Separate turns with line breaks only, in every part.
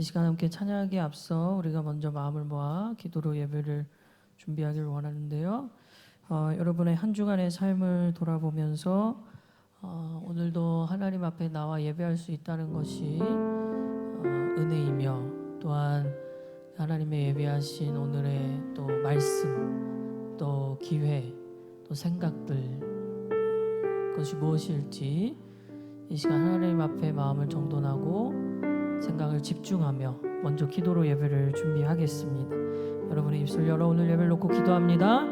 이 시간 함께 찬양하기에 앞서 우리가 먼저 마음을 모아 기도로 예배를 준비하기를 원하는데요. 여러분의 한 주간의 삶을 돌아보면서 오늘도 하나님 앞에 나와 예배할 수 있다는 것이 은혜이며, 또한 하나님의 예배하신 오늘의 또 말씀, 또 기회, 또 생각들, 그것이 무엇일지 이 시간 하나님 앞에 마음을 정돈하고 생각을 집중하며 먼저 기도로 예배를 준비하겠습니다. 여러분의 입술 열어 오늘 예배를 놓고 기도합니다.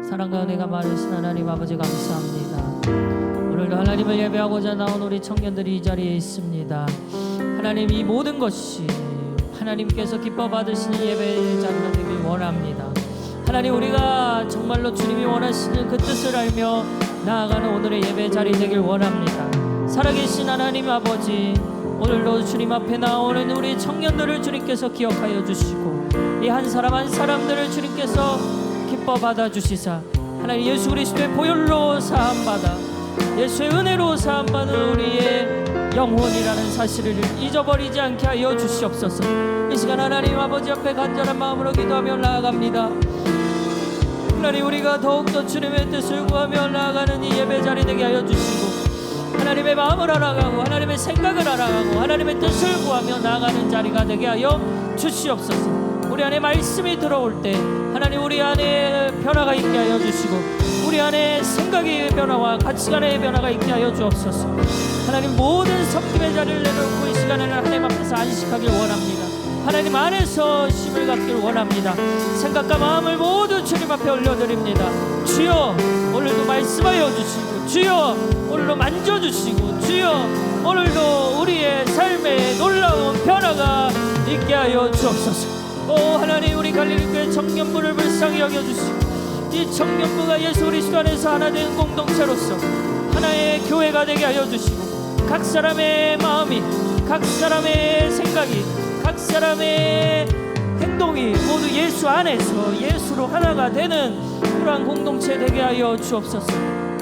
사랑과 은혜가 많으신 하나님 아버지, 감사합니다. 오늘도 하나님을 예배하고자 나온 우리 청년들이 이 자리에 있습니다. 하나님, 이 모든 것이 하나님께서 기뻐 받으시는 예배 자리가 되길 원합니다. 하나님, 우리가 정말로 주님이 원하시는 그 뜻을 알며 나아가는 오늘의 예배 자리 되길 원합니다. 살아계신 하나님 아버지, 오늘도 주님 앞에 나오는 우리 청년들을 주님께서 기억하여 주시고 이 한 사람 한 사람들을 주님께서 기뻐 받아주시사 하나님 예수 그리스도의 보혈로 사함받아 예수의 은혜로 사함받은 우리의 영혼이라는 사실을 잊어버리지 않게 하여 주시옵소서. 이 시간 하나님 아버지 앞에 간절한 마음으로 기도하며 나아갑니다. 하나님, 우리가 더욱더 주님의 뜻을 구하며 나아가는 이 예배 자리 되게 하여 주시고 하나님의 마음을 알아가고 하나님의 생각을 알아가고 하나님의 뜻을 구하며 나아가는 자리가 되게 하여 주시옵소서. 우리 안에 말씀이 들어올 때 하나님, 우리 안에 변화가 있게 하여 주시고 우리 안에 생각의 변화와 가치관의 변화가 있게 하여 주옵소서. 하나님, 모든 섬김의 자리를 내놓고 이 시간에는 하나님 앞에서 안식하길 원합니다. 하나님 안에서 쉼을 갖길 원합니다. 생각과 마음을 모두 주님 앞에 올려드립니다. 주여, 오늘도 말씀하여 주시고 주여, 오늘도 만져주시고 주여, 오늘도 우리의 삶에 놀라운 변화가 있게 하여 주옵소서. 오 하나님, 우리 갈릴리교회 청년부를 불쌍히 여겨주시고 이 청년부가 예수 그리스도 안에서 하나 된 공동체로서 하나의 교회가 되게 하여 주시고 각 사람의 마음이, 각 사람의 생각이, 각 사람의 행동이 모두 예수 안에서 예수로 하나가 되는 그러한 공동체 되게 하여 주옵소서.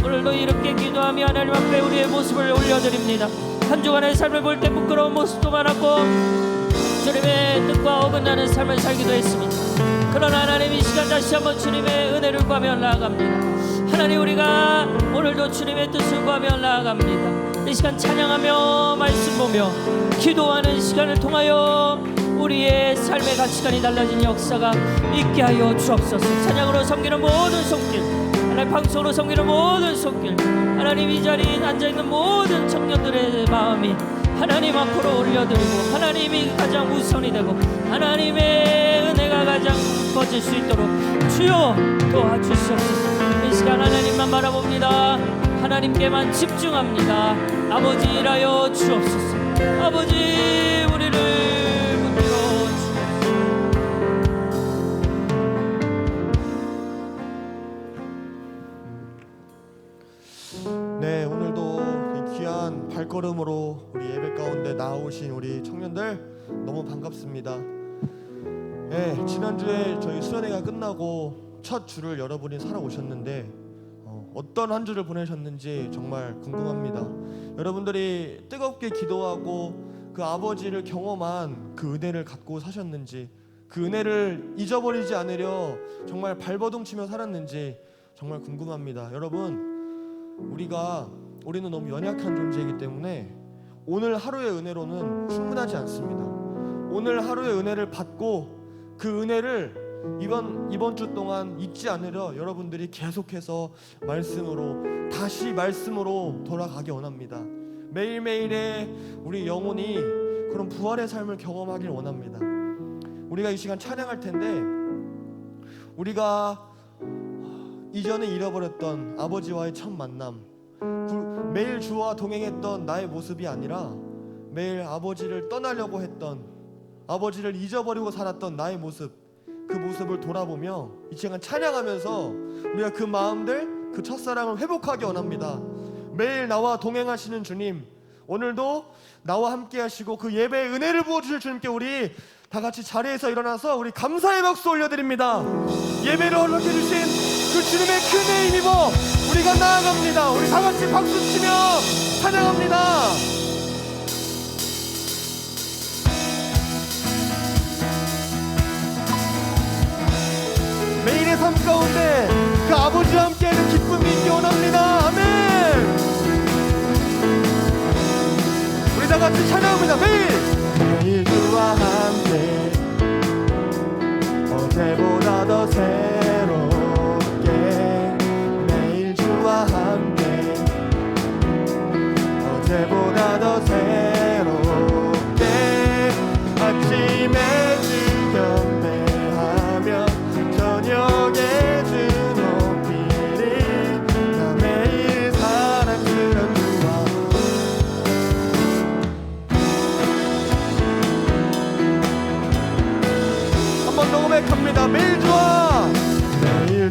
오늘도 이렇게 기도하며 하나님 앞에 우리의 모습을 올려드립니다. 한 주간의 삶을 볼 때 부끄러운 모습도 많았고 주님의 뜻과 어긋나는 삶을 살기도 했습니다. 그러나 하나님, 이 시간 다시 한번 주님의 은혜를 구하며 나아갑니다. 하나님, 우리가 오늘도 주님의 뜻을 구하며 나아갑니다. 이 시간 찬양하며 말씀 보며 기도하는 시간을 통하여 우리의 삶의 가치관이 달라진 역사가 있게 하여 주옵소서. 찬양으로 섬기는 모든 손길, 하나님 방송으로 섬기는 모든 손길, 하나님 이 자리에 앉아있는 모든 청년들의 마음이 하나님 앞으로 올려드리고 하나님이 가장 우선이 되고 하나님의 은혜가 가장 커질 수 있도록 주여 도와주시옵소서. 이 시간 하나님만 바라봅니다. 하나님께만 집중합니다. 아버지, 일하여 주옵소서. 아버지, 우리를 붙들어 주옵소서.
네, 오늘도 이 귀한 발걸음으로 우리 예배 가운데 나오신 우리 청년들 너무 반갑습니다. 네, 지난주에 저희 수련회가 끝나고 첫 주를 여러분이 살아오셨는데 어떤 한 주를 보내셨는지 정말 궁금합니다. 여러분들이 뜨겁게 기도하고 그 아버지를 경험한 그 은혜를 갖고 사셨는지, 그 은혜를 잊어버리지 않으려 정말 발버둥 치며 살았는지 정말 궁금합니다. 여러분, 우리는 너무 연약한 존재이기 때문에 오늘 하루의 은혜로는 충분하지 않습니다. 오늘 하루의 은혜를 받고 그 은혜를 이번 주 동안 잊지 않으려 여러분들이 계속해서 다시 말씀으로 돌아가기 원합니다. 매일매일의 우리 영혼이 그런 부활의 삶을 경험하길 원합니다. 우리가 이 시간 찬양할 텐데, 우리가 이전에 잃어버렸던 아버지와의 첫 만남, 매일 주와 동행했던 나의 모습이 아니라 매일 아버지를 떠나려고 했던, 아버지를 잊어버리고 살았던 나의 모습, 그 모습을 돌아보며 이 시간 찬양하면서 우리가 그 마음들, 그 첫사랑을 회복하기 원합니다. 매일 나와 동행하시는 주님, 오늘도 나와 함께 하시고 그 예배의 은혜를 부어주실 주님께 우리 다 같이 자리에서 일어나서 우리 감사의 박수 올려드립니다. 예배를 허락해 주신 그 주님의 큰 은혜에 힘입어 우리가 나아갑니다. 우리 다 같이 박수치며 찬양합니다. 가운데 그 아버지와 함께하는 기쁨이 있기 원합니다. 아멘. 우리 다 같이 찬양합니다. 매일 주와 함께 어제보다 더 새롭게 매일 주와 함께 어제보다 더 새롭게 아침에 주 경배하며 저녁에 주 높이리 나 매일 사랑스런 주와 한 번 더 고백합니다. 매일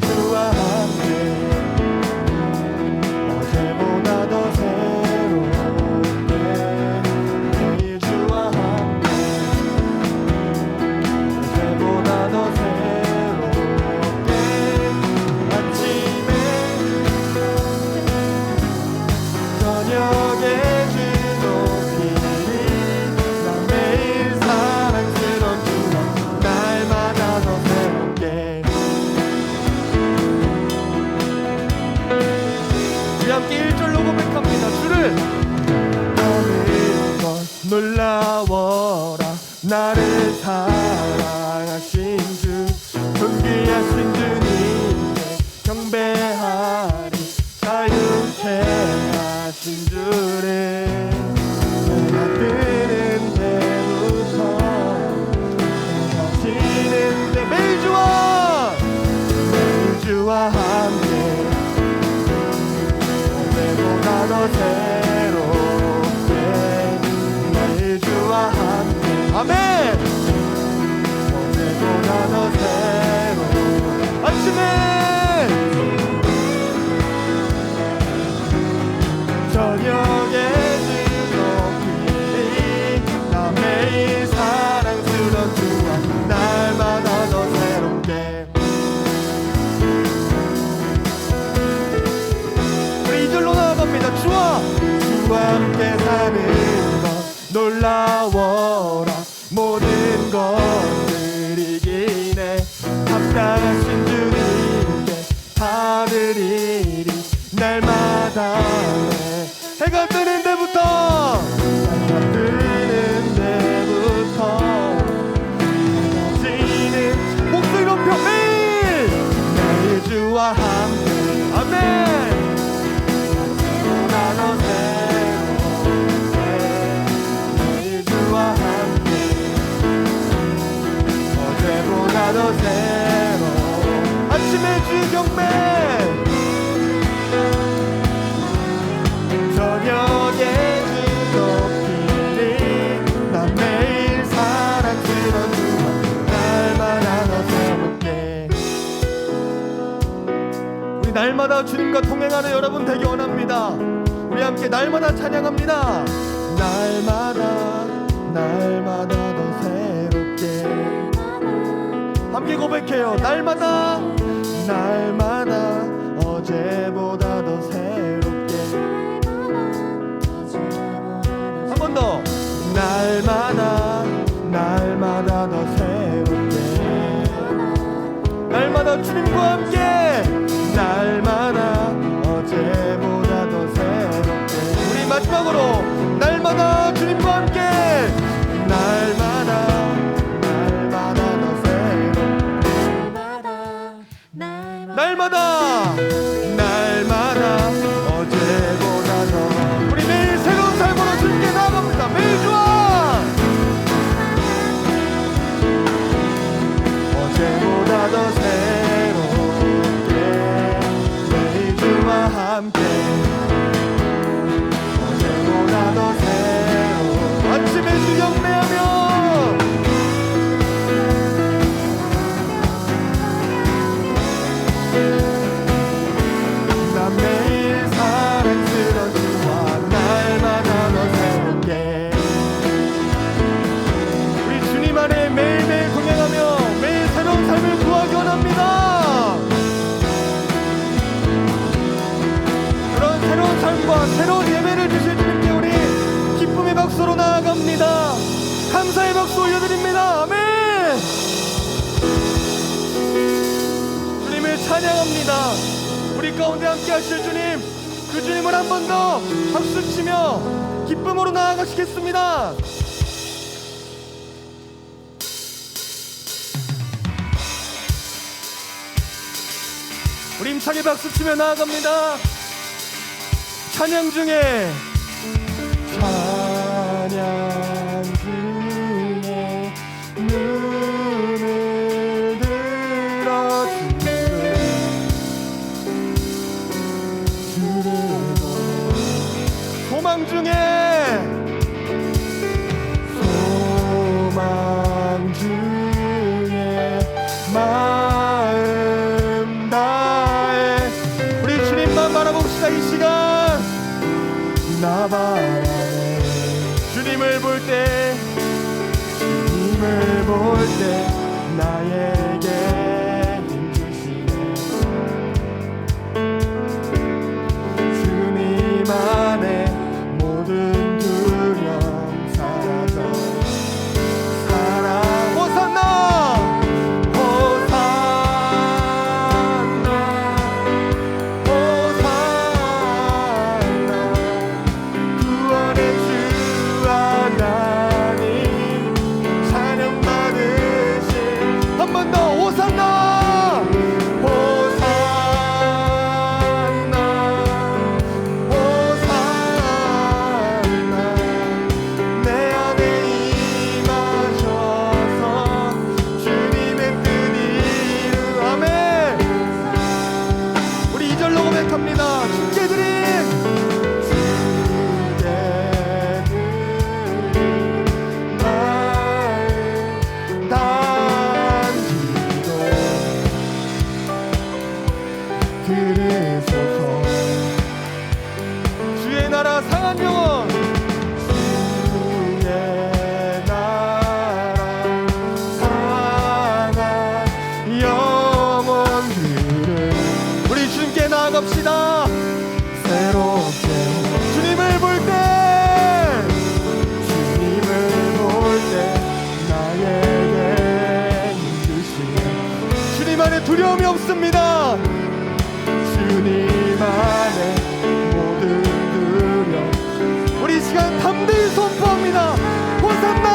주와 함께 어제보다 더 새롭게 매일 주와 함께 어제보다 더 새롭게 아침에 저녁에 주 높이리 나 매일 사랑스러운 주와 날마다 더 새롭게 우리 함께 1절로 고백합니다. 주를 너는 것 놀라워라 나를 사랑하신 주 존귀하신 주님께 경배하리 자유케 하신 주를 내가 뜨는 때부터 내가 지는 때 매일 주와 함께 어제보다 더 새롭게 매일 주와 함께 아멘 어제보다 더 새롭게 아침에 저녁에 주 높이리 나 매일 사랑스러운 주와 날마다 더 새롭게 우리 2절로 나아갑니다. 주와 함께 사는 것 놀라워라 모든 것을 이기네 합당하신 주님께 하늘이리 날마다 해가 뜨는 데부터 지는 목소리 높여 매일 주와 함께 아멘 어제보다 더 새롭게 매일 주와 함께 어제보다 더 새로운 아침의 주 경배 저녁에 주 높이리 나 매일 사랑스러운 주와 날마다 더 새롭게 우리 날마다 주님과 동행하는 여러분 되기 원합니다. 우리 함께 날마다 찬양합니다. 날마다 더 새롭게 함께 고백해요. 날마다 어제보다 더 새롭게 한 번 더 날마다 더 새롭게 날마다 주님과 함께 날마다 어제보다 더 새롭게 우리 마지막으로 날마다 주님과 함께 날마다 더 새롭게 날마다 어제보다 더 우리 매일 새로운 삶으로 주님께 나아갑니다. 매일 주와 어제보다 더 새롭게 매일 주와 함께 어제보다 더 새로운 아침에 주 경배하며 나 매일 사랑스러운 주와 날마다 더 새롭게 우리 주님 안에 매일매일 동행하며 매일 새로운 삶을 구하기 원합니다. 그런 새로운 삶과 새로운 예배를 주실 주님께 우리 기쁨의 박수로 나아갑니다. 감사의 박수 올려드립니다. 아멘. 주님을 찬양 찬양합니다. 우리 가운데 함께 하실 주님, 그 주님을 한 번 더 박수치며 기쁨으로 나아가시겠습니다. 우리 힘차게 박수치며 나아갑니다. 찬양 중에 눈을 들어 주를 소망 중에 마음 다해 우리 주님만 바라봅시다. 이 시간 나 바라네. 주님을 볼 때 나에게 힘 주시네. 주님 안에 모든 두려움 사라져 호산나 호산나 호산나 구원의 주 하나님 찬양 받으신 한 번 더 호산나 호산나 호산나 내 안에 임하셔서 주님의 뜻 이루 아멘. 우리 2절로 고백합니다. 주께 드림 마음 단지도 들으소서. 주의 나라 상한 영혼 주의 나라 상한 영혼들을 우리 주님께 나아갑시다. 새롭게 주님을 볼 때 나에게 힘 주시네. 주님 안에 두려움이 없습니다. 주님 안에 모든 두려움 우리 이 시간 담대히 선포합니다. 호산나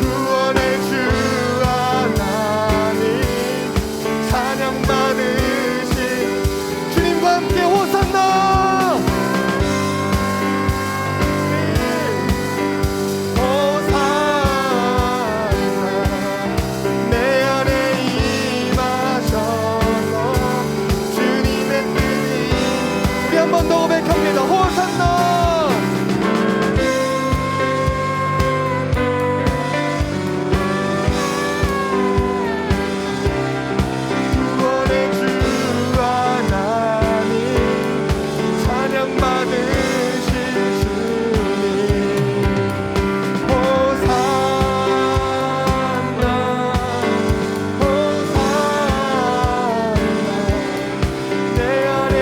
구원의 주 하나님 찬양 받으신 주님과 함께 호산나 호산나 내 안에 임하셔서 주님의 뜻이 우리 한 번 더 고백합니다. 호산나 구원의 주 하나님 찬양 받으신 주님 호산나 호산나 내 안에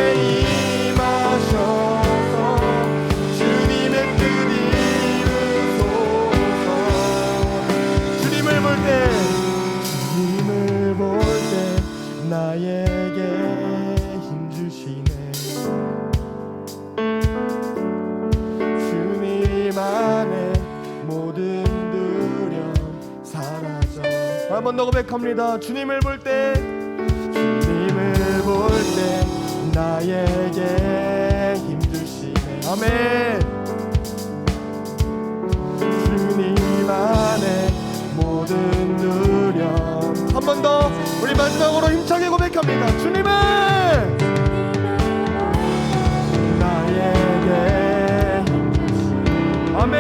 임하셔서 주님의 뜻 이루소서. 주님을 볼 때 나에게 힘 주시네. 주님 안에 모든 두려움 사라져. 한 번 더 고백합니다. 주님을 볼 때 나에게 힘 주시네. 아멘. 주님 안에 모든 두려움 한 번 더 우리 마지막으로 힘차게 고백합니다. 주님은 나에게 힘 주시네. 아멘.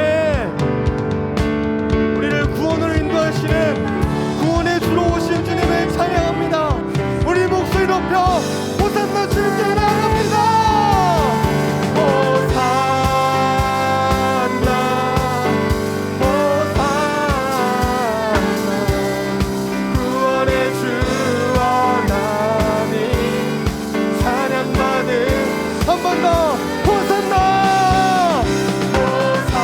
우리를 구원으로 인도하시는 구원의 주로 오신 주님을 찬양합니다. 우리 목소리 높여 호산나 주님께 나아갑니다. 한 번 더 호산나 호산나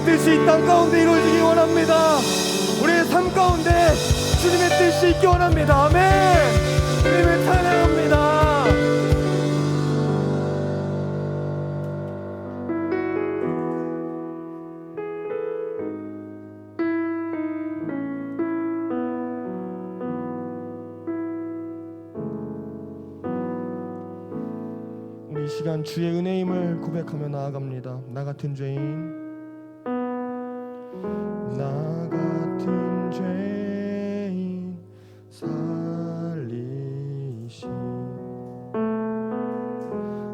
주님의 뜻이 이 땅 가운데 이루어지기 원합니다. 우리의 삶 가운데 주님의 뜻이 있기 원합니다. 아멘. 주님을 찬양합니다. 이 시간 주의 은혜임을 고백하며 나아갑니다. 나 같은 죄인, 나 같은 죄인 살리신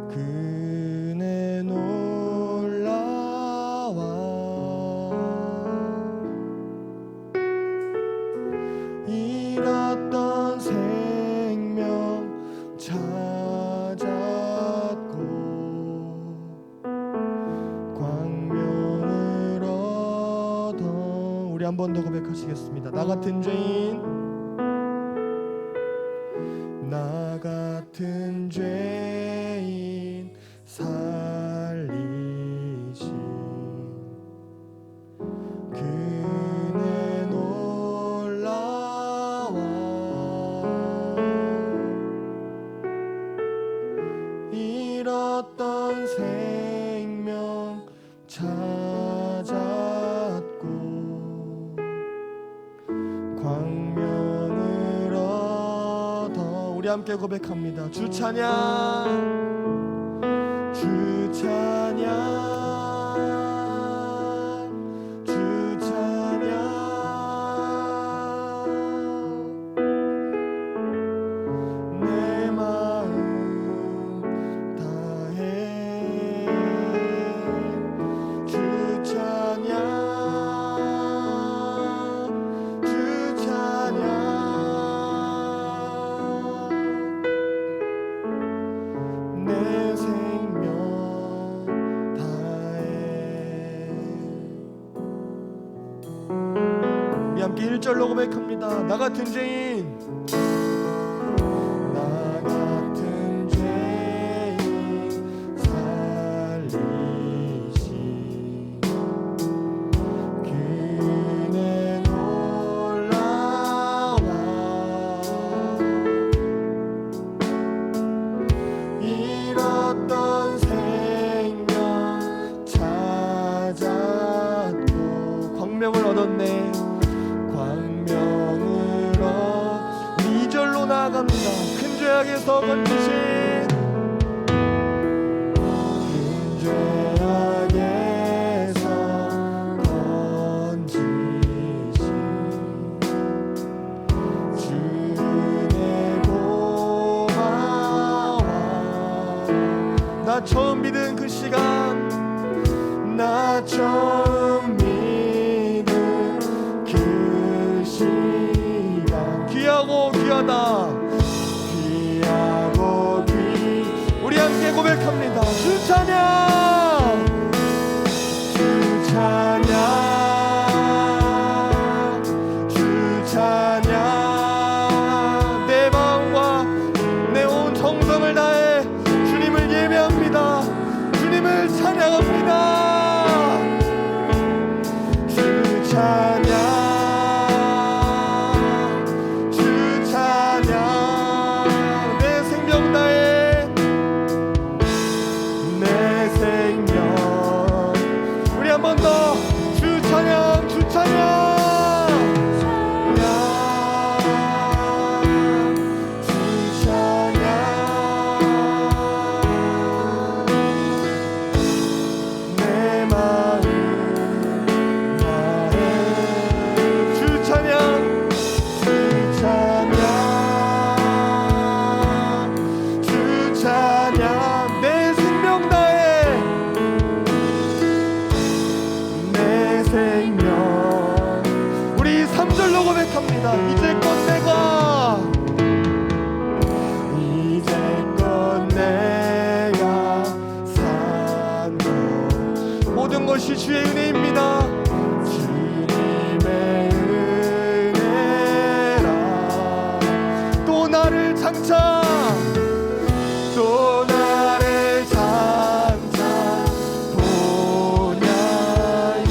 그네 놀라와 잃었던 생명 광명을 얻어. 우리 한 번 더 고백하시겠습니다. 나 같은 죄인, 나 같은 죄인 살리신 그네 놀라와 잃었던 생명 찾았고 광명을 얻어. 우리 함께 고백합니다. 주 찬양, 주 찬양, 주 찬양. 내 마음 다해 주 찬양, 주 찬양. 내 생명 다해. 우리 함께 1절로 고백합니다. 나 같은 죄인, 나 같은 죄인 살리신 그네 놀라와 잃었던 생명 찾았고 광명을 얻었네. 광명을 얻. 우리 2절로 나아갑니다. 큰 죄악에서 건지신, 큰 죄악에서 건지신 주의 고마워. 나 처음 믿은 그 시간, 나 처음 믿은 그 시간 귀하고 귀하다. 귀하고 귀. 우리 함께 고백합니다. 주 찬양, 주 찬양, 주 찬양. 내 마음과 내 온 정성을 다해 주님을 예배합니다. 주님을 찬양합니다. 주 찬양, 주 찬양. 내 생명 다해, 내 생명. 우리 한 번 더. 주 찬양, 주 찬양. 주 찬양. 내 마음 다해 주 찬양, 주 찬양, 주 찬양. 내 생명 다해, 내 생명. 우리 3절로 고백합니다. 이제껏 내가, 이제껏 내가 산 것 모든 것이 주의 은혜입니다. 주님의 은혜라. 또 나를 장차, 또 나를 장차 보냐에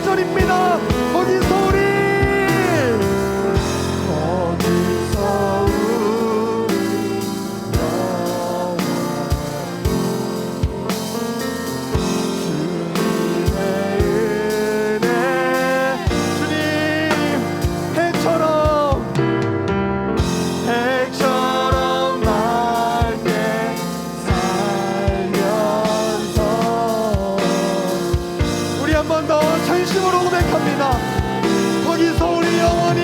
4절입니다. 거기서 우리 거기서 우리 영원히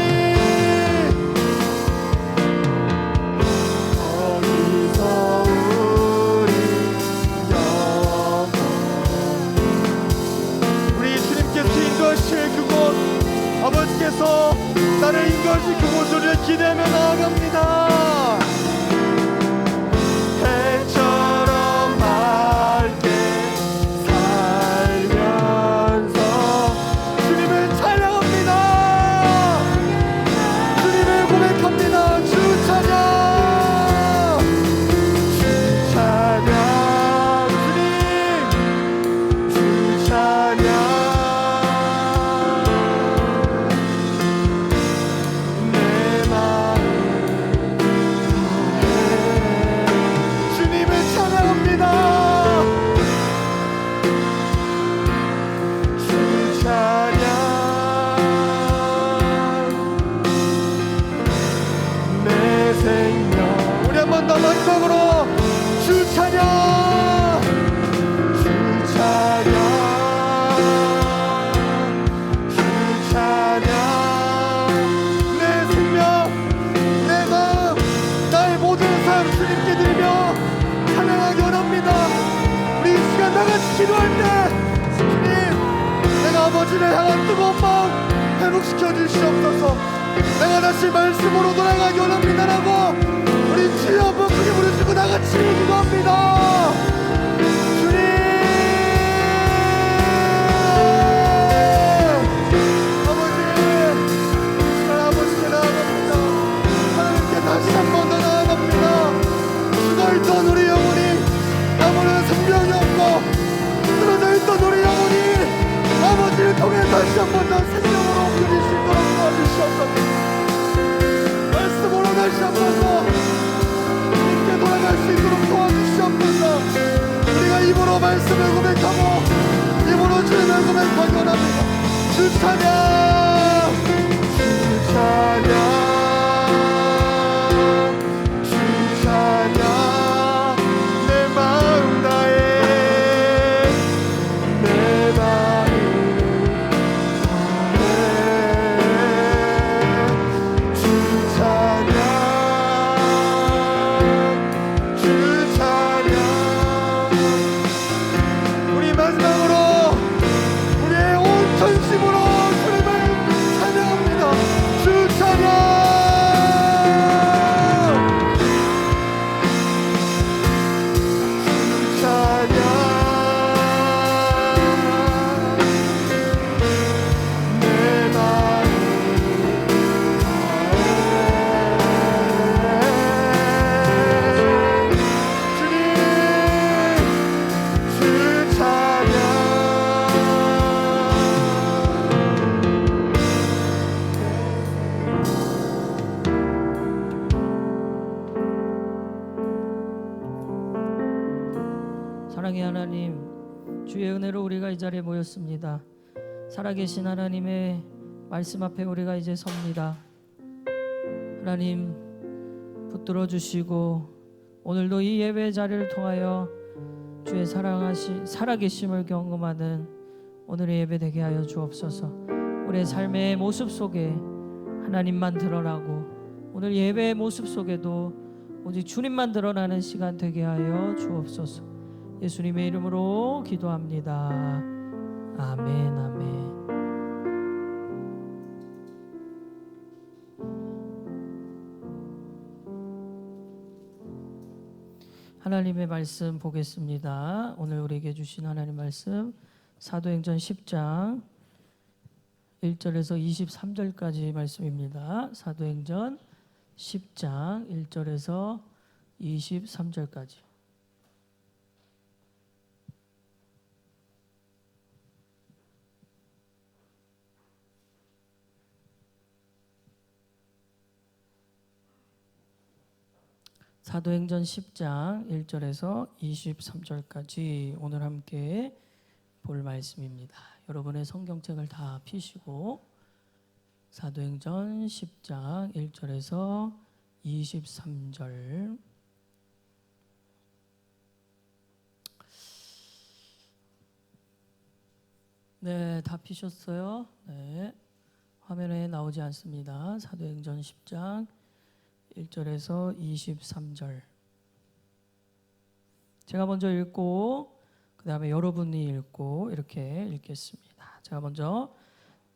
우리 주님께서 인도하실 그곳 아버지께서 나를 인도하실 그곳을 기대하며 나아갑니다. 해처럼 맑게 살면서 주님을 찬양합니다. 주님을 고백합니다. 주 찬양, 주 찬양, 주님, 주 찬양. 내 마음 주님을 찬양합니다. 주 찬양, 내 생명. 우리 한 번 더 마지막으로 주 찬양, 주 찬양, 주 찬양. 내 생명, 내 마음, 나의 모든 삶 주님께 드리며 찬양하기 원합니다. 우리 이 시간 다같이 기도할 때 주님, 내가 아버지를 향한 뜨거운 마음 회복시켜 주시옵소서. 내가 다시 말씀으로 돌아가기 원합니다라고 우리 주여 한번 크게 부르시고 다같이 기도합니다. 주님, 아버지, 시간 아버지께 나아갑니다. 하나님께 다시 한 번 더 나아갑니다. 죽어있던 우리 영혼이 아무런 생명이 없고 쓰러져 있던 우리 영혼이 아버지를 통해 다시 한 번 더 생명으로 옮겨질 수 있도록 도와주시옵소서. 말씀으로 다시 한 번 더 주님께 돌아갈 수 있도록 도와주시옵소서. 우리가 입으로 말씀을 고백하고 입으로 주님을 고백하기 원합니다. 주 찬양, 주 찬양, 주 찬양. 내 마음 다해, 내 마음 다해. 주 찬양, 주 찬양. 우리 마지막으로 우리의 온 전심으로 주님을 찬양합니다. 주 찬양, 주 찬양. 내 마음 주님, 주 찬양.
사랑의 하나님, 주의 은혜로 우리가 이 자리에 모였습니다. 살아계신 하나님의 말씀 앞에 우리가 이제 섭니다. 하나님, 붙들어 주시고 오늘도 이 예배 자리를 통하여 주의 살아계심을 경험하는 오늘의 예배 되게 하여 주옵소서. 우리의 삶의 모습 속에 하나님만 드러나고 오늘 예배의 모습 속에도 오직 주님만 드러나는 시간 되게 하여 주옵소서. 예수님의 이름으로 기도합니다. 아멘, 아멘. 하나님의 말씀 보겠습니다. 오늘 우리에게 주신 하나님 말씀 사도행전 10장 1절에서 23절까지 말씀입니다. 사도행전 10장 1절에서 23절까지. 사도행전 10장 1절에서 23절까지 오늘 함께 볼 말씀입니다. 여러분의 성경책을 다 펴시고 사도행전 10장 1절에서 23절. 네, 다 펴셨어요? 네. 화면에 나오지 않습니다. 사도행전 10장 1절에서 23절. 제가 먼저 읽고 그 다음에 여러분이 읽고 이렇게 읽겠습니다. 제가 먼저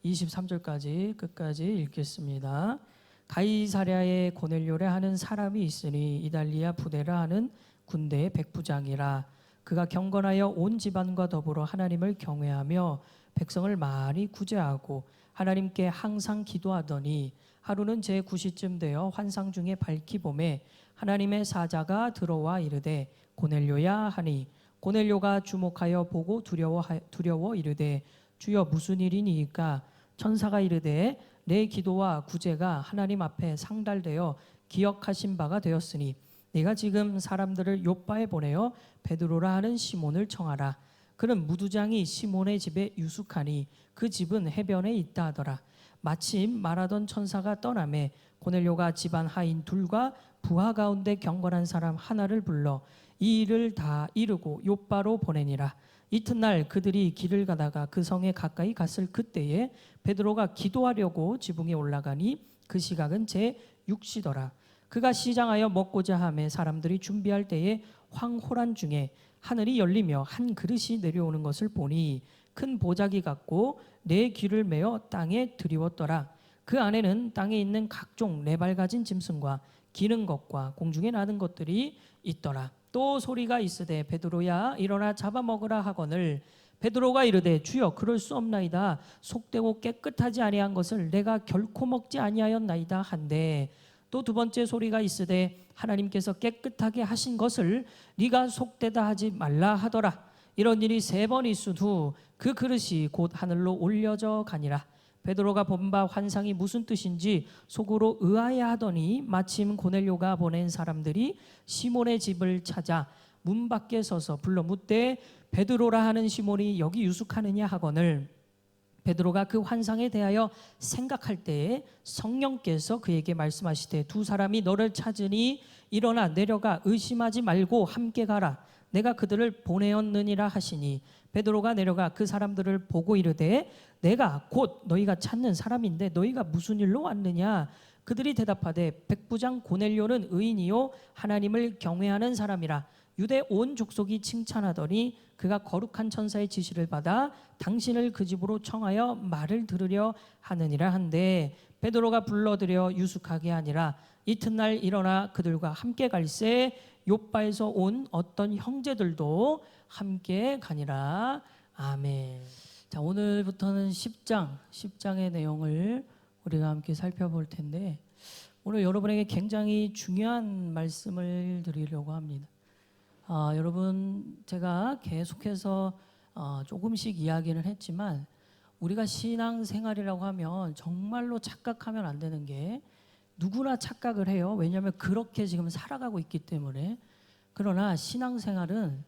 23절까지 끝까지 읽겠습니다. 가이사랴에 고넬료라 하는 사람이 있으니 이달리아 부데라 하는 군대의 백부장이라. 그가 경건하여 온 집안과 더불어 하나님을 경외하며 백성을 많이 구제하고 하나님께 항상 기도하더니 하루는 제9시쯤 되어 환상 중에 밝히 봄에 하나님의 사자가 들어와 이르되 고넬료야 하니 고넬료가 주목하여 보고 두려워 이르되 주여 무슨 일이니이까. 천사가 이르되 내 기도와 구제가 하나님 앞에 상달되어 기억하신 바가 되었으니 네가 지금 사람들을 요빠에 보내어 베드로라 하는 시몬을 청하라. 그는 무두장이 시몬의 집에 유숙하니 그 집은 해변에 있다 하더라. 마침 말하던 천사가 떠나매 고넬료가 집안 하인 둘과 부하 가운데 경건한 사람 하나를 불러 이 일을 다 이루고 요빠로 보내니라. 이튿날 그들이 길을 가다가 그 성에 가까이 갔을 그때에 베드로가 기도하려고 지붕에 올라가니 그 시각은 제6시더라. 그가 시장하여 먹고자 하매 사람들이 준비할 때에 황홀한 중에 하늘이 열리며 한 그릇이 내려오는 것을 보니 큰 보자기 같고 네 귀를 메어 땅에 들이웠더라. 그 안에는 땅에 있는 각종 네 발 가진 짐승과 기는 것과 공중에 나는 것들이 있더라. 또 소리가 있으되 베드로야 일어나 잡아먹으라 하거늘 베드로가 이르되 주여 그럴 수 없나이다. 속되고 깨끗하지 아니한 것을 내가 결코 먹지 아니하였나이다 한데 또 두 번째 소리가 있으되 하나님께서 깨끗하게 하신 것을 네가 속되다 하지 말라 하더라. 이런 일이 3번 있은 후 그 그릇이 곧 하늘로 올려져 가니라. 베드로가 본 바 환상이 무슨 뜻인지 속으로 의아해하더니 마침 고넬료가 보낸 사람들이 시몬의 집을 찾아 문 밖에 서서 불러 묻되 베드로라 하는 시몬이 여기 유숙하느냐 하거늘 베드로가 그 환상에 대하여 생각할 때에 성령께서 그에게 말씀하시되 두 사람이 너를 찾으니 일어나 내려가 의심하지 말고 함께 가라. 내가 그들을 보내었느니라 하시니 베드로가 내려가 그 사람들을 보고 이르되 내가 곧 너희가 찾는 사람인데 너희가 무슨 일로 왔느냐. 그들이 대답하되 백부장 고넬료는 의인이요 하나님을 경외하는 사람이라. 유대 온 족속이 칭찬하더니 그가 거룩한 천사의 지시를 받아 당신을 그 집으로 청하여 말을 들으려 하느니라 한데 베드로가 불러들여 유숙하게 하니라. 이튿날 일어나 그들과 함께 갈새 요빠에서 온 어떤 형제들도 함께 가니라. 아멘. 자, 오늘부터는 10장의 내용을 우리가 함께 살펴볼 텐데 오늘 여러분에게 굉장히 중요한 말씀을 드리려고 합니다. 여러분 제가 계속해서 조금씩 이야기를 했지만 우리가 신앙생활이라고 하면 정말로 착각하면 안 되는 게 누구나 착각을 해요. 왜냐하면 그렇게 지금 살아가고 있기 때문에. 그러나 신앙생활은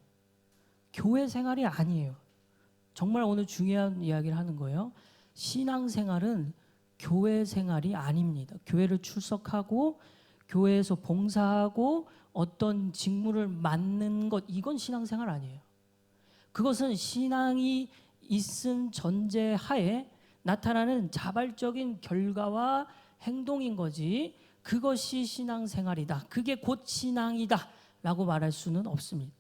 교회 생활이 아니에요. 정말 오늘 중요한 이야기를 하는 거예요. 신앙생활은 교회 생활이 아닙니다. 교회를 출석하고 교회에서 봉사하고 어떤 직무를 맡는 것, 이건 신앙생활 아니에요. 그것은 신앙이 있은 전제하에 나타나는 자발적인 결과와 행동인 거지 그것이 신앙생활이다, 그게 곧 신앙이다 라고 말할 수는 없습니다.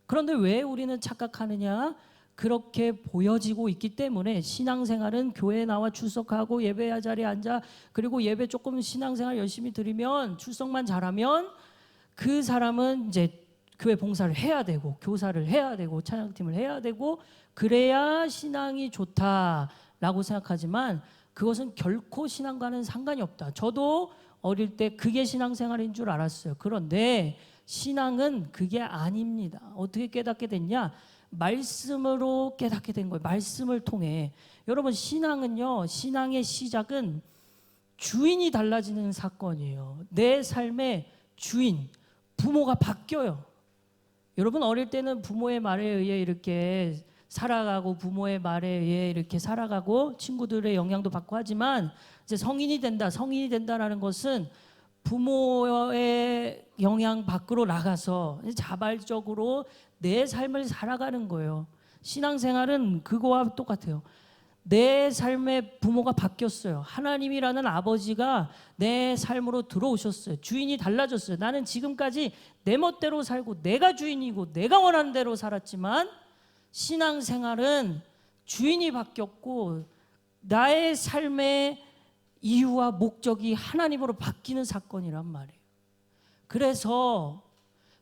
그런데 왜 우리는 착각하느냐? 그렇게 보여지고 있기 때문에 신앙생활은 교회에 나와 출석하고 예배 자리에 앉아 그리고 예배 조금 신앙생활 열심히 드리면 출석만 잘하면 그 사람은 이제 교회 봉사를 해야 되고 교사를 해야 되고 찬양팀을 해야 되고 그래야 신앙이 좋다라고 생각하지만 그것은 결코 신앙과는 상관이 없다. 저도 어릴 때 그게 신앙생활인 줄 알았어요. 그런데 신앙은 그게 아닙니다. 어떻게 깨닫게 됐냐? 말씀으로 깨닫게 된 거예요. 말씀을 통해. 여러분 신앙은요, 신앙의 시작은 주인이 달라지는 사건이에요. 내 삶의 주인, 부모가 바뀌어요. 여러분 어릴 때는 부모의 말에 의해 이렇게 살아가고 부모의 말에 의해 이렇게 살아가고 친구들의 영향도 받고 하지만 이제 성인이 된다라는 것은 부모의 영향 밖으로 나가서 자발적으로 내 삶을 살아가는 거예요. 신앙생활은 그거와 똑같아요. 내 삶의 부모가 바뀌었어요. 하나님이라는 아버지가 내 삶으로 들어오셨어요. 주인이 달라졌어요. 나는 지금까지 내 멋대로 살고 내가 주인이고 내가 원하는 대로 살았지만 신앙생활은 주인이 바뀌었고 나의 삶의 이유와 목적이 하나님으로 바뀌는 사건이란 말이에요. 그래서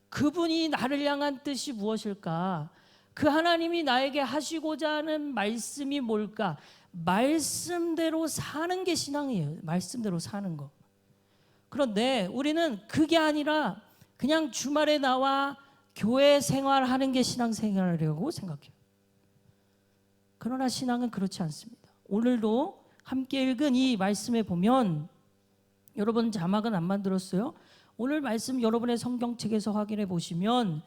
그분이 나를 향한 뜻이 무엇일까? 그 하나님이 나에게 하시고자 하는 말씀이 뭘까? 말씀대로 사는 게 신앙이에요. 말씀대로 사는 거. 그런데 우리는 그게 아니라 그냥 주말에 나와 교회 생활하는 게 신앙생활이라고 생각해요. 그러나 신앙은 그렇지 않습니다. 오늘도 함께 읽은 이 말씀에 보면 여러분 자막은 안 만들었어요. 오늘 말씀 여러분의 성경책에서 확인해 보시면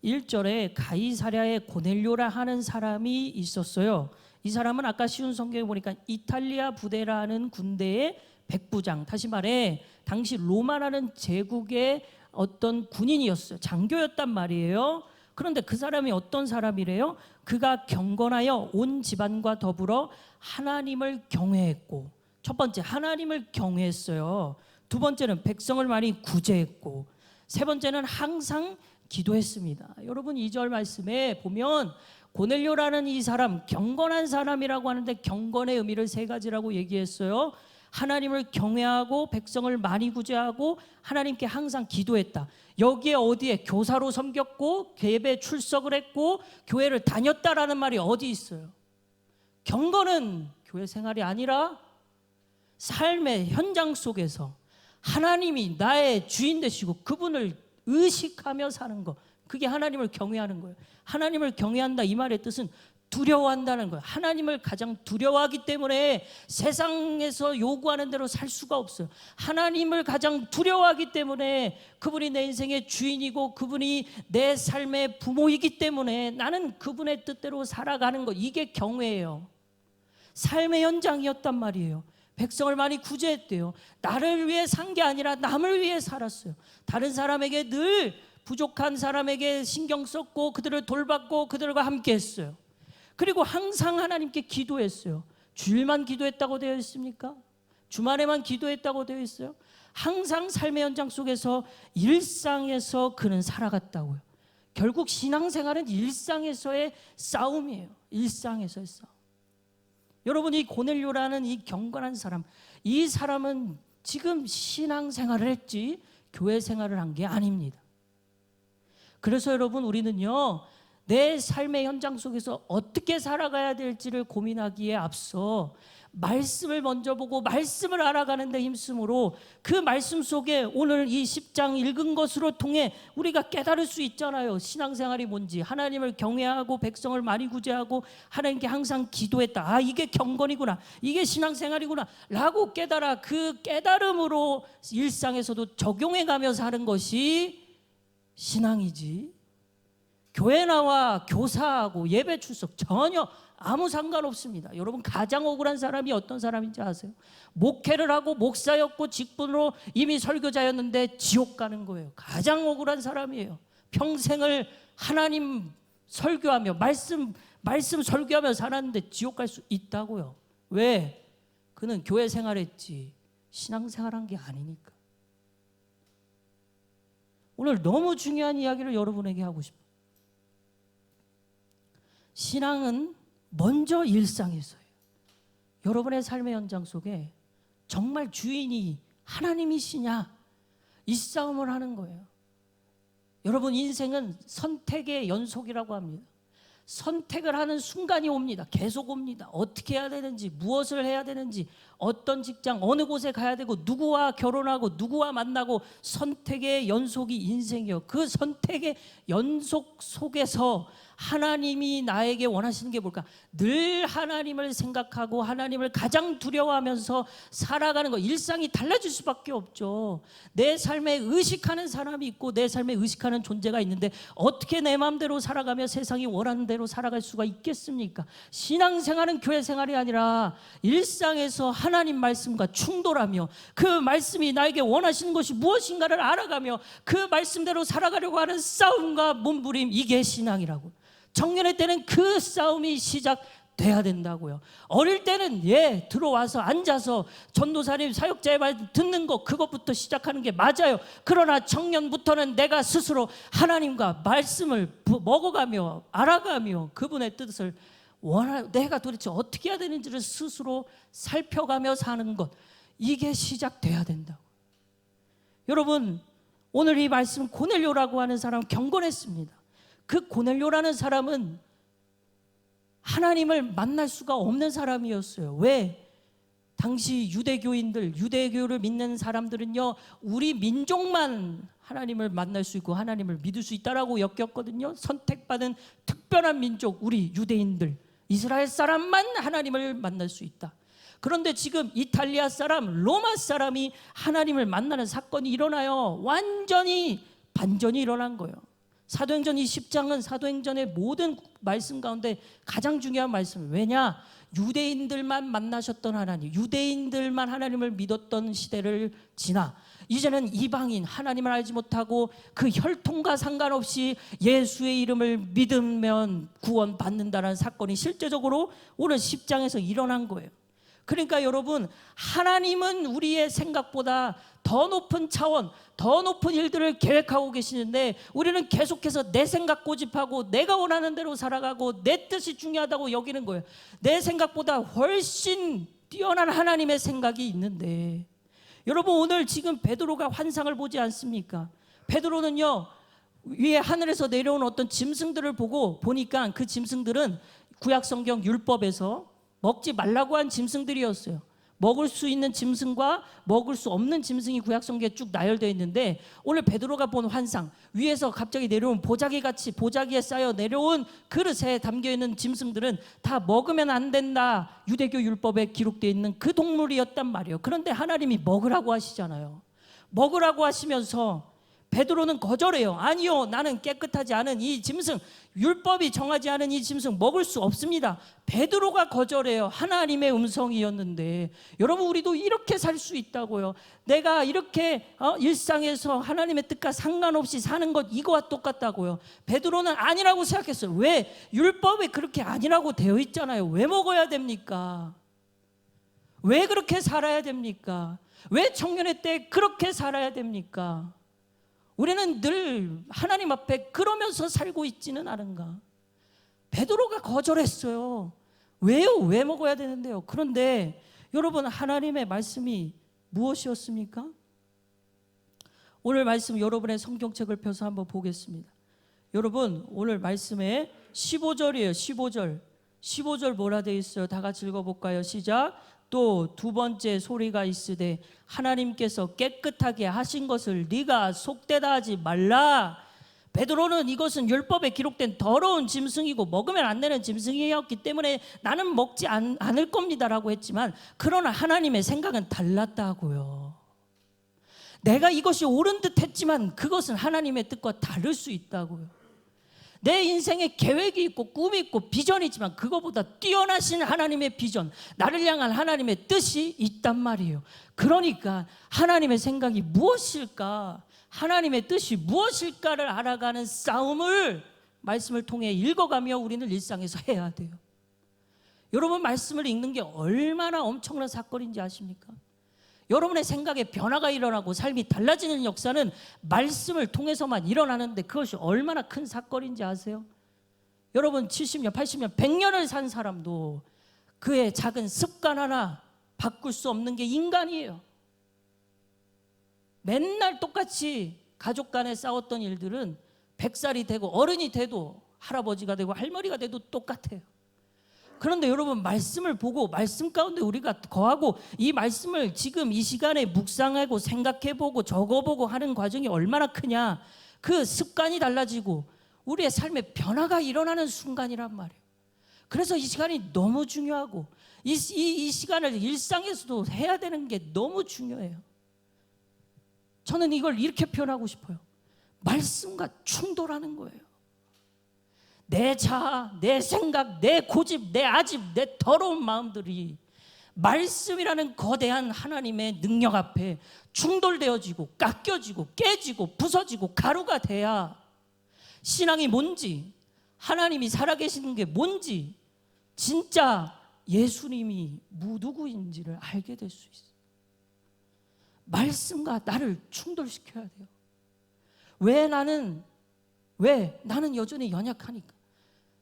1절에 가이사랴에 고넬료라 하는 사람이 있었어요. 이 사람은 아까 쉬운 성경에 보니까 이탈리아 부대라는 군대의 백부장, 다시 말해 당시 로마라는 제국의 어떤 군인이었어요. 장교였단 말이에요. 그런데 그 사람이 어떤 사람이래요? 그가 경건하여 온 집안과 더불어 하나님을 경외했고, 첫 번째 하나님을 경외했어요. 두 번째는 백성을 많이 구제했고, 세 번째는 항상 기도했습니다. 여러분 2절 말씀에 보면 고넬료라는 이 사람, 경건한 사람이라고 하는데 경건의 의미를 세 가지라고 얘기했어요. 하나님을 경외하고 백성을 많이 구제하고 하나님께 항상 기도했다. 여기에 어디에 교사로 섬겼고 예배 출석을 했고 교회를 다녔다라는 말이 어디 있어요? 경건은 교회 생활이 아니라 삶의 현장 속에서 하나님이 나의 주인 되시고 그분을 의식하며 사는 것, 그게 하나님을 경외하는 거예요. 하나님을 경외한다 이 말의 뜻은 두려워한다는 거예요. 하나님을 가장 두려워하기 때문에 세상에서 요구하는 대로 살 수가 없어요. 하나님을 가장 두려워하기 때문에 그분이 내 인생의 주인이고 그분이 내 삶의 부모이기 때문에 나는 그분의 뜻대로 살아가는 것, 이게 경외예요. 삶의 현장이었단 말이에요. 백성을 많이 구제했대요. 나를 위해 산 게 아니라 남을 위해 살았어요. 다른 사람에게 늘 부족한 사람에게 신경 썼고 그들을 돌봤고 그들과 함께 했어요. 그리고 항상 하나님께 기도했어요. 주일만 기도했다고 되어 있습니까? 주말에만 기도했다고 되어 있어요? 항상 삶의 현장 속에서 일상에서 그는 살아갔다고요. 결국 신앙생활은 일상에서의 싸움이에요. 일상에서의 싸움. 여러분 이 고넬료라는 이 경건한 사람, 이 사람은 지금 신앙생활을 했지 교회 생활을 한 게 아닙니다. 그래서 여러분 우리는요 내 삶의 현장 속에서 어떻게 살아가야 될지를 고민하기에 앞서 말씀을 먼저 보고 말씀을 알아가는 데 힘쓰므로 그 말씀 속에 오늘 이 10장 읽은 것으로 통해 우리가 깨달을 수 있잖아요. 신앙생활이 뭔지, 하나님을 경외하고 백성을 많이 구제하고 하나님께 항상 기도했다. 아, 이게 경건이구나, 이게 신앙생활이구나 라고 깨달아 그 깨달음으로 일상에서도 적용해가며 사는 것이 신앙이지, 교회 나와 교사하고 예배 출석 전혀 아무 상관없습니다. 여러분 가장 억울한 사람이 어떤 사람인지 아세요? 목회를 하고 목사였고 직분으로 이미 설교자였는데 지옥 가는 거예요. 가장 억울한 사람이에요. 평생을 하나님 설교하며 말씀 설교하며 살았는데 지옥 갈 수 있다고요. 왜? 그는 교회 생활했지 신앙생활한 게 아니니까. 오늘 너무 중요한 이야기를 여러분에게 하고 싶어요. 신앙은 먼저 일상에서예요. 여러분의 삶의 현장 속에 정말 주인이 하나님이시냐, 이 싸움을 하는 거예요. 여러분 인생은 선택의 연속이라고 합니다. 선택을 하는 순간이 옵니다. 계속 옵니다. 어떻게 해야 되는지, 무엇을 해야 되는지, 어떤 직장, 어느 곳에 가야 되고, 누구와 결혼하고, 누구와 만나고, 선택의 연속이 인생이요. 그 선택의 연속 속에서 하나님이 나에게 원하시는 게 뭘까? 늘 하나님을 생각하고 하나님을 가장 두려워하면서 살아가는 거. 일상이 달라질 수밖에 없죠. 내 삶에 의식하는 사람이 있고 내 삶에 의식하는 존재가 있는데 어떻게 내 마음대로 살아가며 세상이 원하는 대로 살아갈 수가 있겠습니까? 신앙생활은 교회 생활이 아니라 일상에서 하나님 말씀과 충돌하며 그 말씀이 나에게 원하시는 것이 무엇인가를 알아가며 그 말씀대로 살아가려고 하는 싸움과 몸부림, 이게 신앙이라고. 청년의 때는 그 싸움이 시작돼야 된다고요. 어릴 때는 들어와서 앉아서 전도사님 사역자의 말 듣는 거, 그것부터 시작하는 게 맞아요. 그러나 청년부터는 내가 스스로 하나님과 말씀을 먹어가며 알아가며 그분의 뜻을 내가 도대체 어떻게 해야 되는지를 스스로 살펴가며 사는 것, 이게 시작돼야 된다고. 여러분, 오늘 이 말씀, 고넬료라고 하는 사람 경건했습니다. 그 고넬료라는 사람은 하나님을 만날 수가 없는 사람이었어요. 왜? 당시 유대교를 믿는 사람들은요, 우리 민족만 하나님을 만날 수 있고 하나님을 믿을 수 있다라고 여겼거든요. 선택받은 특별한 민족, 우리 유대인들, 이스라엘 사람만 하나님을 만날 수 있다. 그런데 지금 이탈리아 사람, 로마 사람이 하나님을 만나는 사건이 일어나요. 완전히 반전이 일어난 거예요. 사도행전 20장은 사도행전의 모든 말씀 가운데 가장 중요한 말씀이에요. 왜냐? 유대인들만 만나셨던 하나님, 유대인들만 하나님을 믿었던 시대를 지나 이제는 이방인, 하나님을 알지 못하고 그 혈통과 상관없이 예수의 이름을 믿으면 구원받는다는 사건이 실제적으로 오늘 10장에서 일어난 거예요. 그러니까 여러분, 하나님은 우리의 생각보다 더 높은 차원, 더 높은 일들을 계획하고 계시는데 우리는 계속해서 내 생각 고집하고 내가 원하는 대로 살아가고 내 뜻이 중요하다고 여기는 거예요. 내 생각보다 훨씬 뛰어난 하나님의 생각이 있는데, 여러분, 오늘 지금 베드로가 환상을 보지 않습니까? 베드로는요, 위에 하늘에서 내려온 어떤 짐승들을 보니까 그 짐승들은 구약성경 율법에서 먹지 말라고 한 짐승들이었어요. 먹을 수 있는 짐승과 먹을 수 없는 짐승이 구약성경에 쭉 나열되어 있는데, 오늘 베드로가 본 환상, 위에서 갑자기 내려온 보자기에 쌓여 내려온 그릇에 담겨있는 짐승들은 다 먹으면 안 된다, 유대교 율법에 기록되어 있는 그 동물이었단 말이에요. 그런데 하나님이 먹으라고 하시잖아요. 먹으라고 하시면서 베드로는 거절해요. 아니요, 나는 깨끗하지 않은 이 짐승, 율법이 정하지 않은 이 짐승 먹을 수 없습니다. 베드로가 거절해요. 하나님의 음성이었는데. 여러분, 우리도 이렇게 살 수 있다고요. 내가 이렇게 일상에서 하나님의 뜻과 상관없이 사는 것, 이거와 똑같다고요. 베드로는 아니라고 생각했어요. 왜? 율법이 그렇게 아니라고 되어 있잖아요. 왜 먹어야 됩니까? 왜 그렇게 살아야 됩니까? 왜 청년의 때 그렇게 살아야 됩니까? 우리는 늘 하나님 앞에 그러면서 살고 있지는 않은가? 베드로가 거절했어요. 왜요? 왜 먹어야 되는데요? 그런데 여러분, 하나님의 말씀이 무엇이었습니까? 오늘 말씀 여러분의 성경책을 펴서 한번 보겠습니다. 여러분, 오늘 말씀에 15절이에요. 15절 뭐라 되어 있어요? 다 같이 읽어볼까요? 시작. 또 두 번째 소리가 있으되 하나님께서 깨끗하게 하신 것을 네가 속되다 하지 말라. 베드로는 이것은 율법에 기록된 더러운 짐승이고 먹으면 안 되는 짐승이었기 때문에 나는 먹지 않을 겁니다라고 했지만, 그러나 하나님의 생각은 달랐다고요. 내가 이것이 옳은 듯 했지만 그것은 하나님의 뜻과 다를 수 있다고요. 내 인생에 계획이 있고 꿈이 있고 비전이 있지만 그거보다 뛰어나신 하나님의 비전, 나를 향한 하나님의 뜻이 있단 말이에요. 그러니까 하나님의 생각이 무엇일까, 하나님의 뜻이 무엇일까를 알아가는 싸움을 말씀을 통해 읽어가며 우리는 일상에서 해야 돼요. 여러분, 말씀을 읽는 게 얼마나 엄청난 사건인지 아십니까? 여러분의 생각에 변화가 일어나고 삶이 달라지는 역사는 말씀을 통해서만 일어나는데 그것이 얼마나 큰 사건인지 아세요? 여러분, 70년, 80년, 100년을 산 사람도 그의 작은 습관 하나 바꿀 수 없는 게 인간이에요. 맨날 똑같이 가족 간에 싸웠던 일들은 100살이 되고 어른이 돼도, 할아버지가 되고 할머니가 돼도 똑같아요. 그런데 여러분, 말씀을 보고 말씀 가운데 우리가 거하고 이 말씀을 지금 이 시간에 묵상하고 생각해보고 적어보고 하는 과정이 얼마나 크냐. 그 습관이 달라지고 우리의 삶에 변화가 일어나는 순간이란 말이에요. 그래서 이 시간이 너무 중요하고 이 시간을 일상에서도 해야 되는 게 너무 중요해요. 저는 이걸 이렇게 표현하고 싶어요. 말씀과 충돌하는 거예요. 내 자아, 내 생각, 내 고집, 내 아집, 내 더러운 마음들이 말씀이라는 거대한 하나님의 능력 앞에 충돌되어지고 깎여지고 깨지고 부서지고 가루가 돼야 신앙이 뭔지, 하나님이 살아계시는 게 뭔지, 진짜 예수님이 누구인지를 알게 될 수 있어요. 말씀과 나를 충돌시켜야 돼요. 왜 나는 여전히 연약하니까.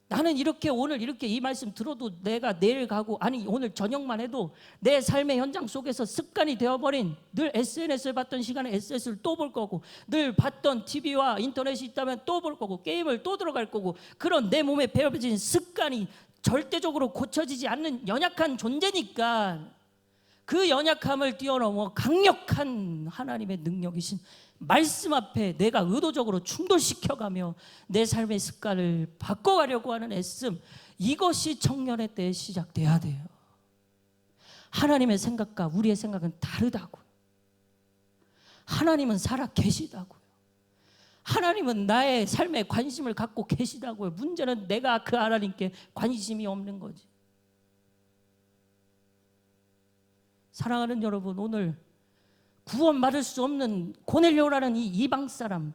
나는 이렇게 오늘 이렇게 이 말씀 들어도 내가 내일 가고, 아니 오늘 저녁만 해도 내 삶의 현장 속에서 습관이 되어버린, 늘 SNS를 봤던 시간에 SNS를 또 볼 거고, 늘 봤던 TV와 인터넷이 있다면 또 볼 거고, 게임을 또 들어갈 거고, 그런 내 몸에 배어진 습관이 절대적으로 고쳐지지 않는 연약한 존재니까 그 연약함을 뛰어넘어 강력한 하나님의 능력이신 말씀 앞에 내가 의도적으로 충돌시켜가며 내 삶의 습관을 바꿔가려고 하는 애씀, 이것이 청년의 때에 시작돼야 돼요. 하나님의 생각과 우리의 생각은 다르다고요. 하나님은 살아 계시다고요. 하나님은 나의 삶에 관심을 갖고 계시다고요. 문제는 내가 그 하나님께 관심이 없는 거지. 사랑하는 여러분, 오늘 구원받을 수 없는 고넬료라는 이 이방 사람,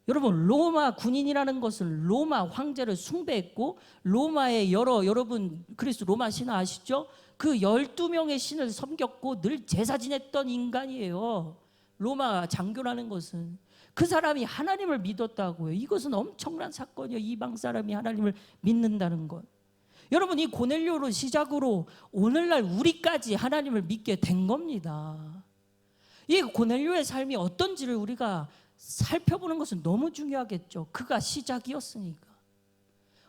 여러분 로마 군인이라는 것은 로마 황제를 숭배했고, 로마의 여러분 그리스 로마 신화 아시죠? 그 12명의 신을 섬겼고 늘 제사 지냈던 인간이에요. 로마 장교라는 것은 그 사람이 하나님을 믿었다고요. 이것은 엄청난 사건이에요. 이방 사람이 하나님을 믿는다는 것. 여러분, 이 고넬료를 시작으로 오늘날 우리까지 하나님을 믿게 된 겁니다. 이 고넬료의 삶이 어떤지를 우리가 살펴보는 것은 너무 중요하겠죠. 그가 시작이었으니까.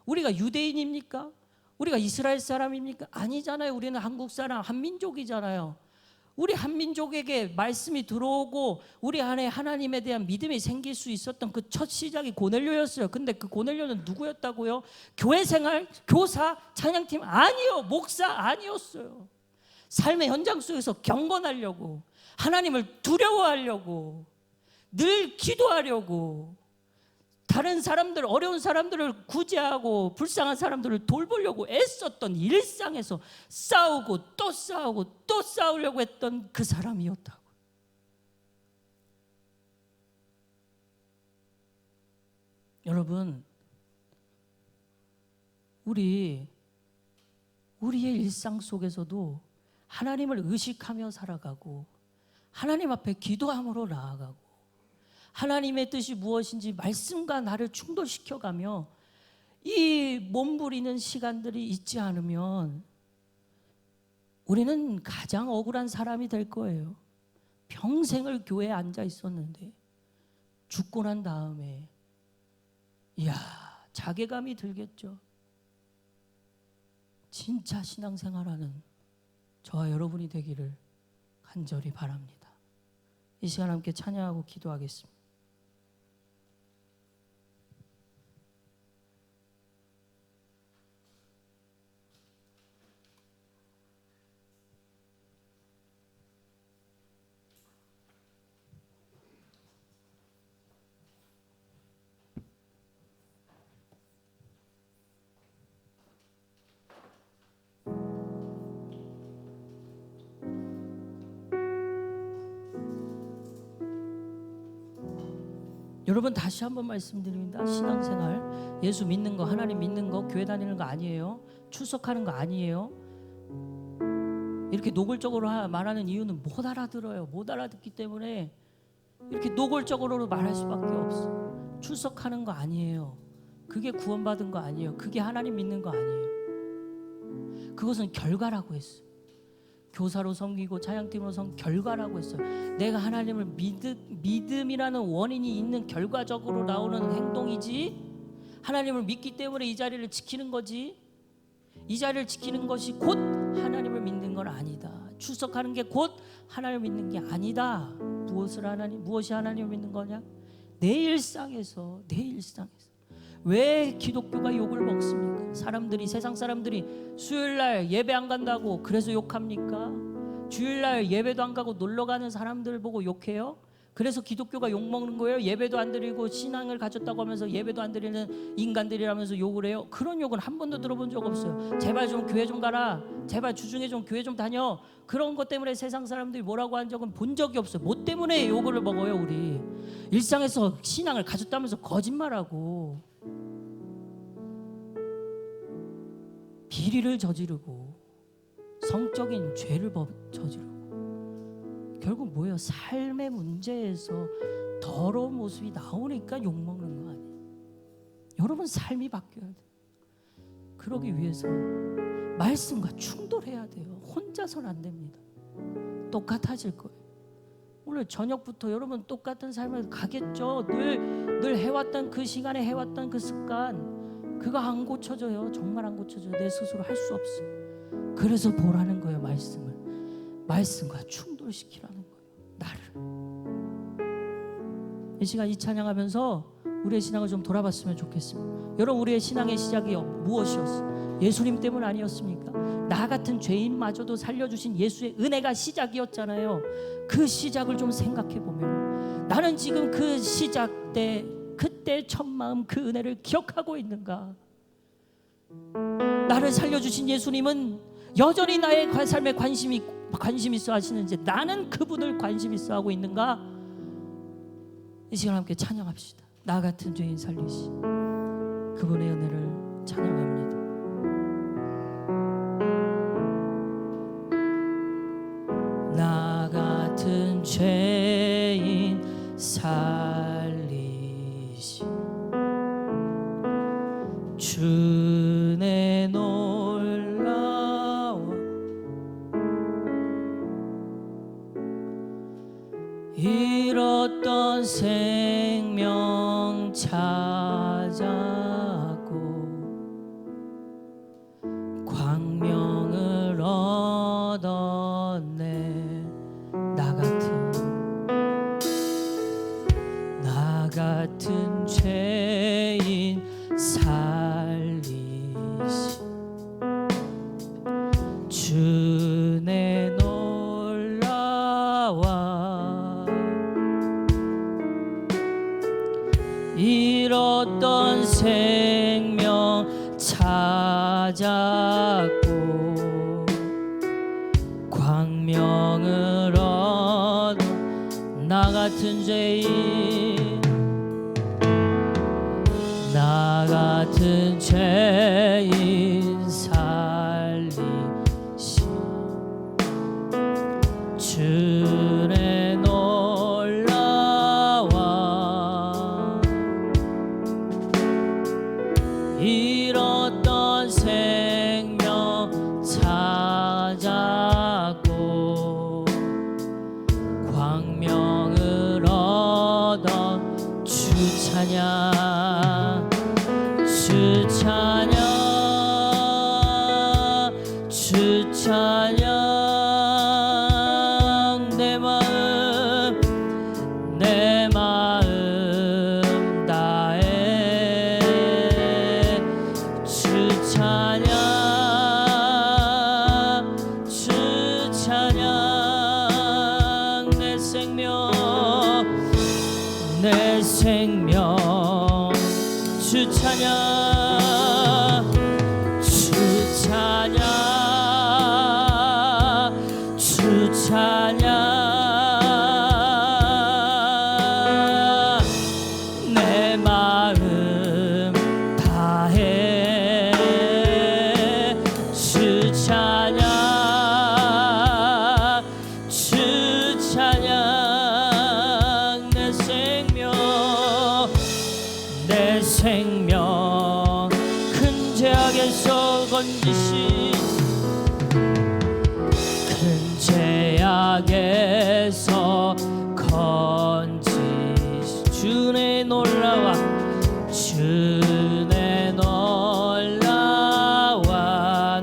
우리가 유대인입니까? 우리가 이스라엘 사람입니까? 아니잖아요. 우리는 한국 사람, 한민족이잖아요. 우리 한민족에게 말씀이 들어오고 우리 안에 하나님에 대한 믿음이 생길 수 있었던 그 첫 시작이 고넬료였어요. 근데 그 고넬료는 누구였다고요? 교회 생활, 교사, 찬양팀 아니요. 목사 아니었어요. 삶의 현장 속에서 경건하려고, 하나님을 두려워하려고, 늘 기도하려고, 다른 사람들, 어려운 사람들을 구제하고 불쌍한 사람들을 돌보려고 애썼던 일상에서 싸우고 또 싸우고 또 싸우려고 했던 그 사람이었다고. 여러분, 우리의 일상 속에서도 하나님을 의식하며 살아가고 하나님 앞에 기도함으로 나아가고 하나님의 뜻이 무엇인지 말씀과 나를 충돌시켜가며 이 몸부리는 시간들이 있지 않으면 우리는 가장 억울한 사람이 될 거예요. 평생을 교회에 앉아 있었는데 죽고 난 다음에 이야, 자괴감이 들겠죠. 진짜 신앙생활하는 저와 여러분이 되기를 간절히 바랍니다. 이 시간 함께 찬양하고 기도하겠습니다. 여러분, 다시 한번 말씀드립니다. 신앙생활, 예수 믿는 거, 하나님 믿는 거, 교회 다니는 거 아니에요. 출석하는 거 아니에요. 이렇게 노골적으로 말하는 이유는 못 알아들어요. 못 알아듣기 때문에 이렇게 노골적으로 말할 수밖에 없어. 출석하는 거 아니에요. 그게 구원받은 거 아니에요. 그게 하나님 믿는 거 아니에요. 그것은 결과라고 했어요. 교사로 섬기고 찬양팀으로 섬기고 결과라고 했어요. 내가 하나님을 믿음이라는 원인이 있는 결과적으로 나오는 행동이지, 하나님을 믿기 때문에 이 자리를 지키는 거지, 이 자리를 지키는 것이 곧 하나님을 믿는 건 아니다. 출석하는 게 곧 하나님을 믿는 게 아니다. 무엇이 하나님을 믿는 거냐? 내 일상에서 왜 기독교가 욕을 먹습니까? 사람들이, 세상 사람들이 수요일날 예배 안 간다고 그래서 욕합니까? 주일날 예배도 안 가고 놀러 가는 사람들 보고 욕해요? 그래서 기독교가 욕먹는 거예요? 예배도 안 드리고 신앙을 가졌다고 하면서 예배도 안 드리는 인간들이라면서 욕을 해요? 그런 욕은 한 번도 들어본 적 없어요. 제발 좀 교회 좀 가라, 제발 주중에 좀 교회 좀 다녀. 그런 것 때문에 세상 사람들이 뭐라고 한 적은 본 적이 없어요. 뭐 때문에 욕을 먹어요? 우리 일상에서 신앙을 가졌다면서 거짓말하고 비리를 저지르고 성적인 죄를 저지르고 결국 뭐예요? 삶의 문제에서 더러운 모습이 나오니까 욕먹는 거 아니에요? 여러분, 삶이 바뀌어야 돼요. 그러기 위해서 말씀과 충돌해야 돼요. 혼자서는 안 됩니다. 똑같아질 거예요. 오늘 저녁부터 여러분 똑같은 삶을 가겠죠. 늘 해왔던 그 시간에 해왔던 그 습관, 그거 안 고쳐져요. 정말 안 고쳐져요. 내 스스로 할 수 없어요. 그래서 보라는 거예요. 말씀과 충돌시키라는 거예요. 나를. 이 시간 이 찬양하면서 우리의 신앙을 좀 돌아봤으면 좋겠습니다. 여러분, 우리의 신앙의 시작이 무엇이었어요? 예수님 때문 아니었습니까? 나 같은 죄인마저도 살려주신 예수의 은혜가 시작이었잖아요. 그 시작을 좀 생각해보면 나는 지금 그 시작 때, 그때 첫 마음 그 은혜를 기억하고 있는가? 나를 살려주신 예수님은 여전히 나의 삶에 관심 있어 하시는지 나는 그분을 관심 있어 하고 있는가? 이 시간 함께 찬양합시다. 나 같은 죄인 살리시 그분의 은혜를 찬양합니다. 나 같은 죄인 살리시 주의 놀라워 잃었던 생명 찾았고 광명을 얻었네. 나 같은 죄인 살리시 주내 놀라와 잃었던 생명 찾았고 광명을 얻어 나 같은 죄인 살리시 주의 놀라와 잃었던 생명 찾았고 광명을 얻어 주 찬양 주 찬양 내 마음 다해 주 찬양 내 생명 주 찬양 내 마음 다해 주 찬양 내 생명 큰 죄악에서 건지시 큰 죄악에서 건지시 주내 놀라와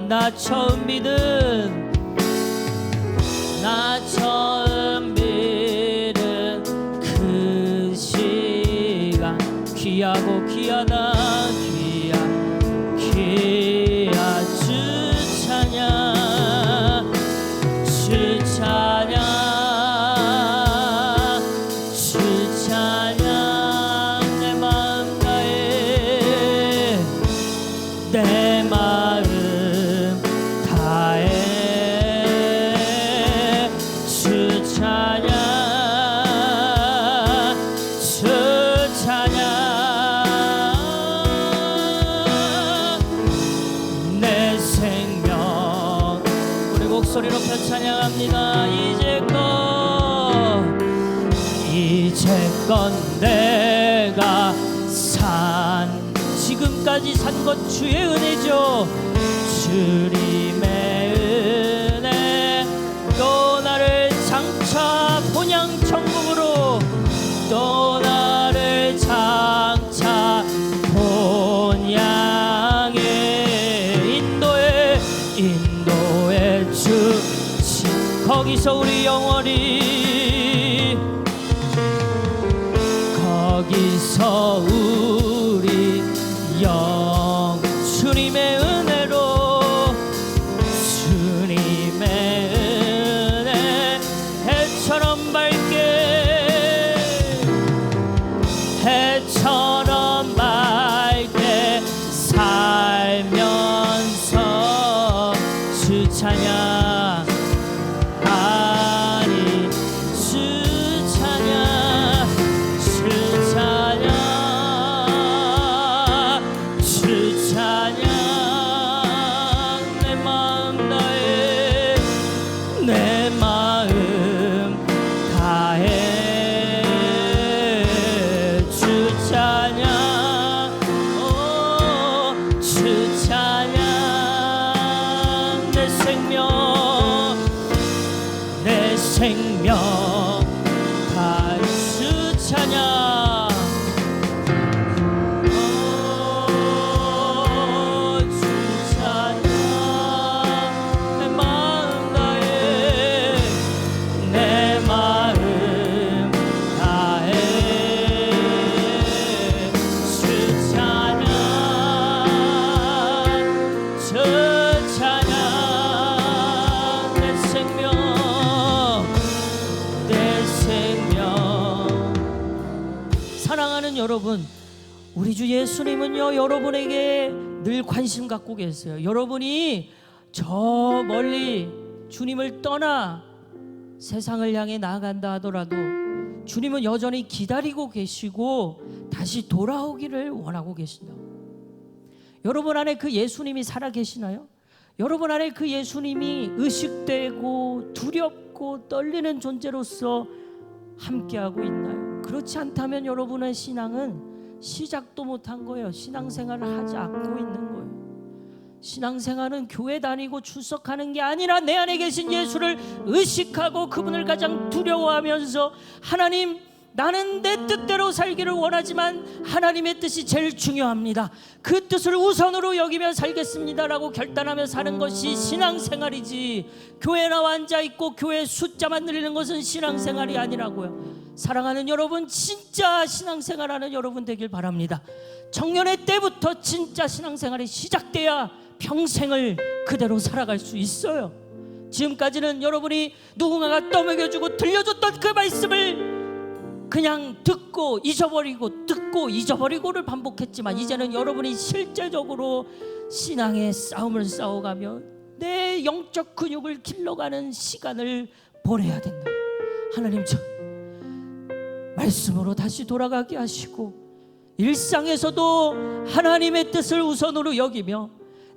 나 처음 믿은 그 시간 귀하고 귀하다 목소리 높여 찬양합니다. 이제껏 내가 지금까지 산 것 주의 은혜죠. 주님의 은혜 또 나를 장차 본향 천국으로 또 나를 장차 본향에 인도의 주 거기서 우리 영원히 거기서 우리 주님의 은혜로 주님의 은혜 해처럼 밝게 해처럼 밝게 살면서 주 찬양 아니 주 찬양 내 마음 다해 주 찬양 주 찬양 내 생명 다 주 찬양 사랑하는 여러분, 우리 주 예수님은요 여러분에게 늘 관심 갖고 계세요. 여러분이 저 멀리 주님을 떠나 세상을 향해 나아간다 하더라도 주님은 여전히 기다리고 계시고 다시 돌아오기를 원하고 계신다. 여러분 안에 그 예수님이 살아 계시나요? 여러분 안에 그 예수님이 의식되고 두렵고 떨리는 존재로서 함께하고 있나요? 그렇지 않다면 여러분의 신앙은 시작도 못한 거예요. 신앙생활을 하지 않고 있는 거예요. 신앙생활은 교회 다니고 출석하는 게 아니라 내 안에 계신 예수를 의식하고 그분을 가장 두려워하면서 하나님, 나는 내 뜻대로 살기를 원하지만 하나님의 뜻이 제일 중요합니다. 그 뜻을 우선으로 여기며 살겠습니다라고 결단하며 사는 것이 신앙생활이지, 교회 나와 앉아있고 교회 숫자만 늘리는 것은 신앙생활이 아니라고요. 사랑하는 여러분, 진짜 신앙생활하는 여러분 되길 바랍니다. 청년의 때부터 진짜 신앙생활이 시작돼야 평생을 그대로 살아갈 수 있어요. 지금까지는 여러분이 누군가가 떠먹여주고 들려줬던 그 말씀을 그냥 듣고 잊어버리고를 반복했지만, 이제는 여러분이 실제적으로 신앙의 싸움을 싸워가며 내 영적 근육을 길러가는 시간을 보내야 된다. 하나님, 저 말씀으로 다시 돌아가게 하시고 일상에서도 하나님의 뜻을 우선으로 여기며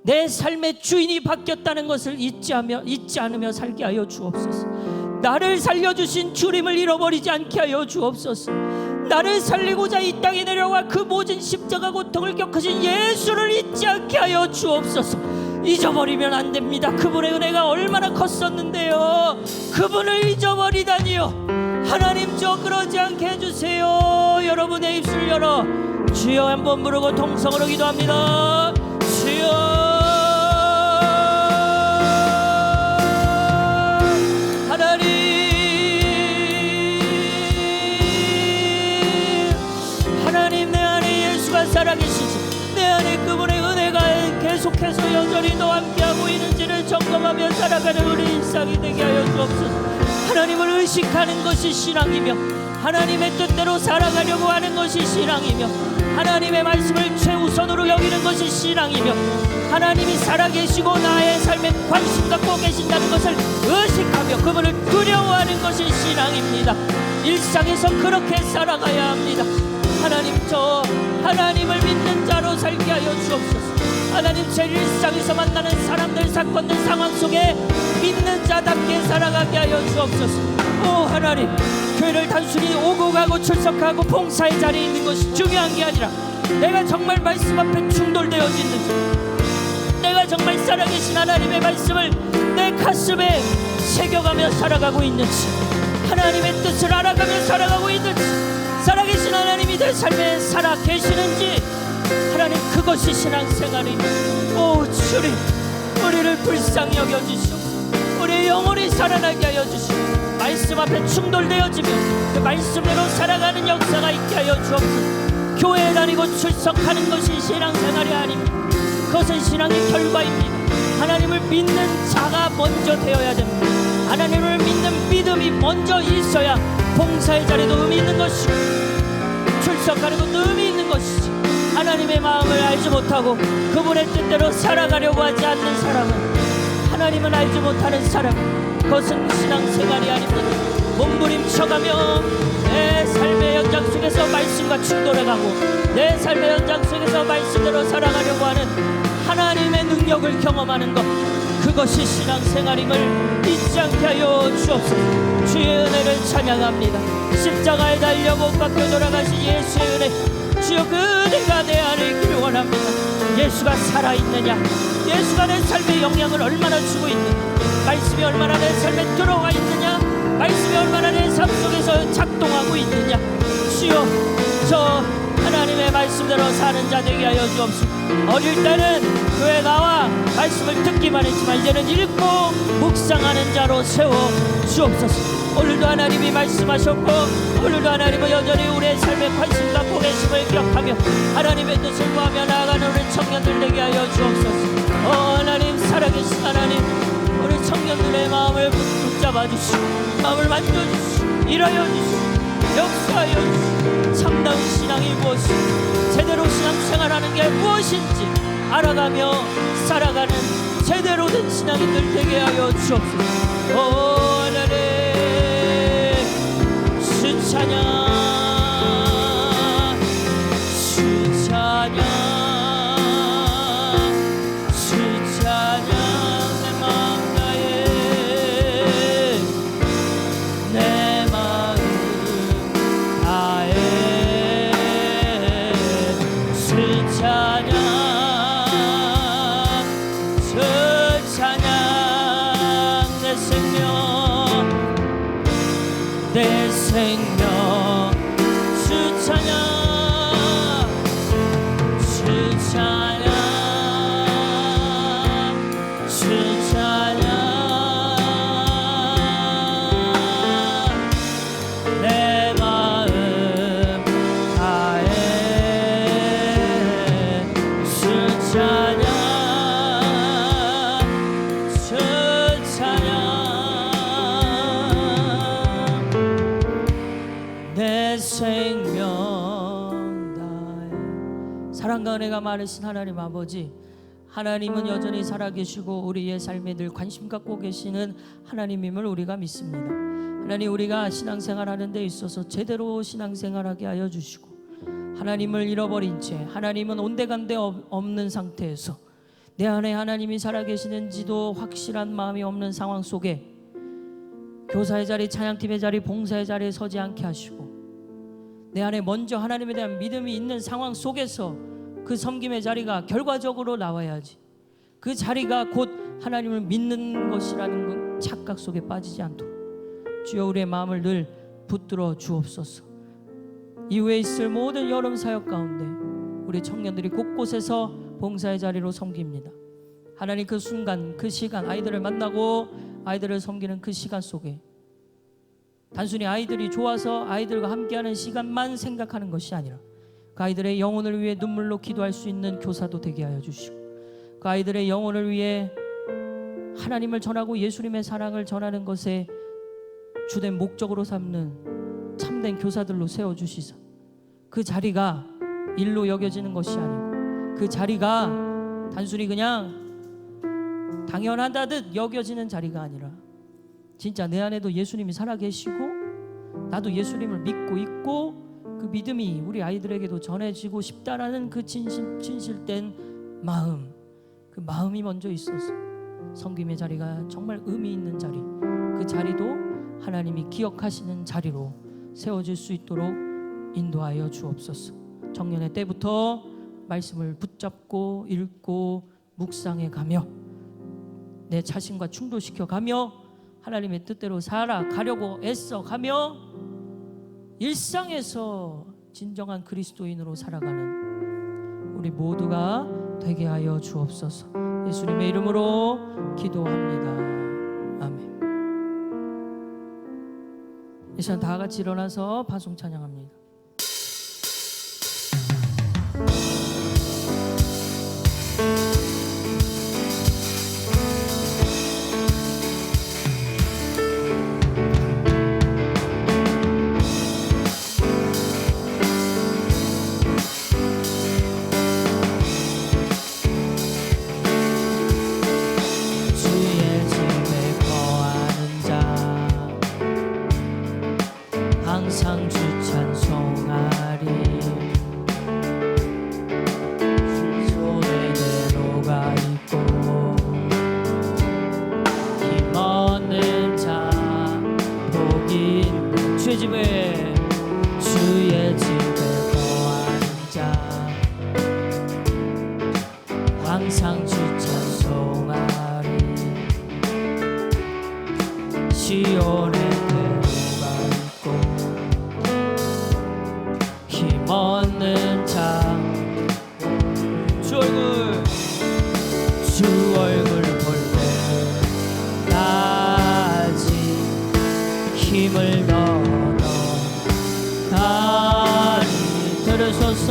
내 삶의 주인이 바뀌었다는 것을 잊지 않으며 살게 하여 주옵소서. 나를 살려주신 주님을 잃어버리지 않게 하여 주옵소서. 나를 살리고자 이 땅에 내려와 그 모진 십자가 고통을 겪으신 예수를 잊지 않게 하여 주옵소서. 잊어버리면 안 됩니다. 그분의 은혜가 얼마나 컸었는데요. 그분을 잊어버리다니요. 하나님, 저 그러지 않게 해주세요. 여러분의 입술 열어 주여 한번 부르고 통성으로 기도합니다. 주여, 하나님, 내 안에 예수가 살아계시지, 내 안에 그분의 은혜가 계속해서 여전히 너와 함께하고 있는지를 점검하며 살아가는 우리 일상이 되게 하여 주옵소서. 하나님을 의식하는 것이 신앙이며 하나님의 뜻대로 살아가려고 하는 것이 신앙이며 하나님의 말씀을 최우선으로 여기는 것이 신앙이며 하나님이 살아계시고 나의 삶에 관심 갖고 계신다는 것을 의식하며 그분을 두려워하는 것이 신앙입니다. 일상에서 그렇게 살아가야 합니다. 하나님, 저 하나님을 믿는 자로 살게 하여 주옵소서. 하나님, 제 일상에서 만나는 사람들, 사건들, 상황 속에 믿는 자답게 살아가게 하여 주옵소서. 오 하나님, 교회를 단순히 오고 가고 출석하고 봉사의 자리에 있는 것이 중요한 게 아니라 내가 정말 말씀 앞에 충돌되어지는지, 내가 정말 살아계신 하나님의 말씀을 내 가슴에 새겨가며 살아가고 있는지, 하나님의 뜻을 알아가며 살아가고 있는지, 살아계신 하나님이 내 삶에 살아계시는지, 하나님 그것이 신앙생활입니다. 오 주님, 우리를 불쌍히 여겨주시옵소서. 우리의 영혼이 살아나게 하여 주시옵소서. 말씀 앞에 충돌되어지며 그 말씀대로 살아가는 역사가 있게 하여 주옵소서. 교회에 다니고 출석하는 것이 신앙생활이 아닙니다. 그것은 신앙의 결과입니다. 하나님을 믿는 자가 먼저 되어야 됩니다. 하나님을 믿는 믿음이 먼저 있어야 봉사의 자리도 의미 있는 것이고 출석하는 것도 의미 있는 것이지. 하나님의 마음을 알지 못하고 그분의 뜻대로 살아가려고 하지 않는 사람은, 하나님은 알지 못하는 사람, 그것은 신앙생활이 아닙니다. 몸부림쳐가며 내 삶의 현장 속에서 말씀과 충돌해가고 내 삶의 현장 속에서 말씀대로 살아가려고 하는 하나님의 능력을 경험하는 것, 그것이 신앙생활임을 잊지 않게 하여 주옵소서. 주의 은혜를 찬양합니다. 십자가에 달려 못 박혀 돌아가신 예수의 은혜, 주여 그 은혜가 내 안에 있기를 원합니다. 예수가 살아있느냐, 예수가 내 삶에 영향을 얼마나 주고 있느냐, 말씀이 얼마나 내 삶에 들어와 있느냐, 말씀이 얼마나 내 삶 속에서 작동하고 있느냐. 주여, 저 하나님의 말씀대로 사는 자 되게 하여 주옵소서. 어릴 때는 교회 나와 말씀을 듣기만 했지만 이제는 읽고 묵상하는 자로 세워 주옵소서. 오늘도 하나님이 말씀하셨고 오늘도 하나님은 여전히 우리의 삶에 관심 갖고 계심을 기억하며 하나님의 뜻을 구하며 나아가는 우리 청년들 되게 하여 주옵소서. 하나님, 살아계신 하나님, 우리 청년들의 마음을 붙잡아 주시고 마음을 만져주시고 일하여 주시고 역사하여 주시고 참다운 신앙이 무엇인지, 제대로 신앙생활하는 게 무엇인지 알아가며 살아가는 제대로 된 신앙인들 되게 하여 주옵소서. 하나님, 주찬양 주찬양 주찬양 내 마음 다해 내 마음 다해 주찬양 주찬양 내 생명 내 생명 주찬양 주찬양 주찬양 내 마음 다해 주찬양 주찬양 내 생명 다해. 사랑과 은혜가 많으신 하나님 아버지, 하나님은 여전히 살아계시고 우리의 삶에 늘 관심 갖고 계시는 하나님임을 우리가 믿습니다. 하나님, 우리가 신앙생활하는 데 있어서 제대로 신앙생활하게 하여 주시고 하나님을 잃어버린 채, 하나님은 온데간데 없는 상태에서 내 안에 하나님이 살아계시는지도 확실한 마음이 없는 상황 속에 교사의 자리, 찬양팀의 자리, 봉사의 자리에 서지 않게 하시고 내 안에 먼저 하나님에 대한 믿음이 있는 상황 속에서 그 섬김의 자리가 결과적으로 나와야지, 그 자리가 곧 하나님을 믿는 것이라는 건 착각 속에 빠지지 않도록 주여 우리의 마음을 늘 붙들어 주옵소서. 이후에 있을 모든 여름 사역 가운데 우리 청년들이 곳곳에서 봉사의 자리로 섬깁니다. 하나님, 그 순간, 그 시간, 아이들을 만나고 아이들을 섬기는 그 시간 속에 단순히 아이들이 좋아서 아이들과 함께하는 시간만 생각하는 것이 아니라 그 아이들의 영혼을 위해 눈물로 기도할 수 있는 교사도 되게 하여 주시고 그 아이들의 영혼을 위해 하나님을 전하고 예수님의 사랑을 전하는 것에 주된 목적으로 삼는 참된 교사들로 세워주시사 그 자리가 일로 여겨지는 것이 아니고 그 자리가 단순히 그냥 당연하다듯 여겨지는 자리가 아니라 진짜 내 안에도 예수님이 살아계시고 나도 예수님을 믿고 있고 그 믿음이 우리 아이들에게도 전해지고 싶다라는 그 진실된 마음, 그 마음이 먼저 있어서 섬김의 자리가 정말 의미 있는 자리, 그 자리도 하나님이 기억하시는 자리로 세워질 수 있도록 인도하여 주옵소서. 청년의 때부터 말씀을 붙잡고 읽고 묵상해 가며 내 자신과 충돌시켜 가며 하나님의 뜻대로 살아가려고 애써 가며 일상에서 진정한 그리스도인으로 살아가는 우리 모두가 되게 하여 주옵소서. 예수님의 이름으로 기도합니다. 아멘. 이 시간 다 같이 일어나서 파송 찬양합니다. 항상 주 찬송하리. 손에 내로가 있고 힘없는 자 복이 있는 주의 집에 거하는 자 항상 주 찬송하리. 시온에 없는 자 주 얼굴 볼 때까지 힘을 얻어가니 들으소서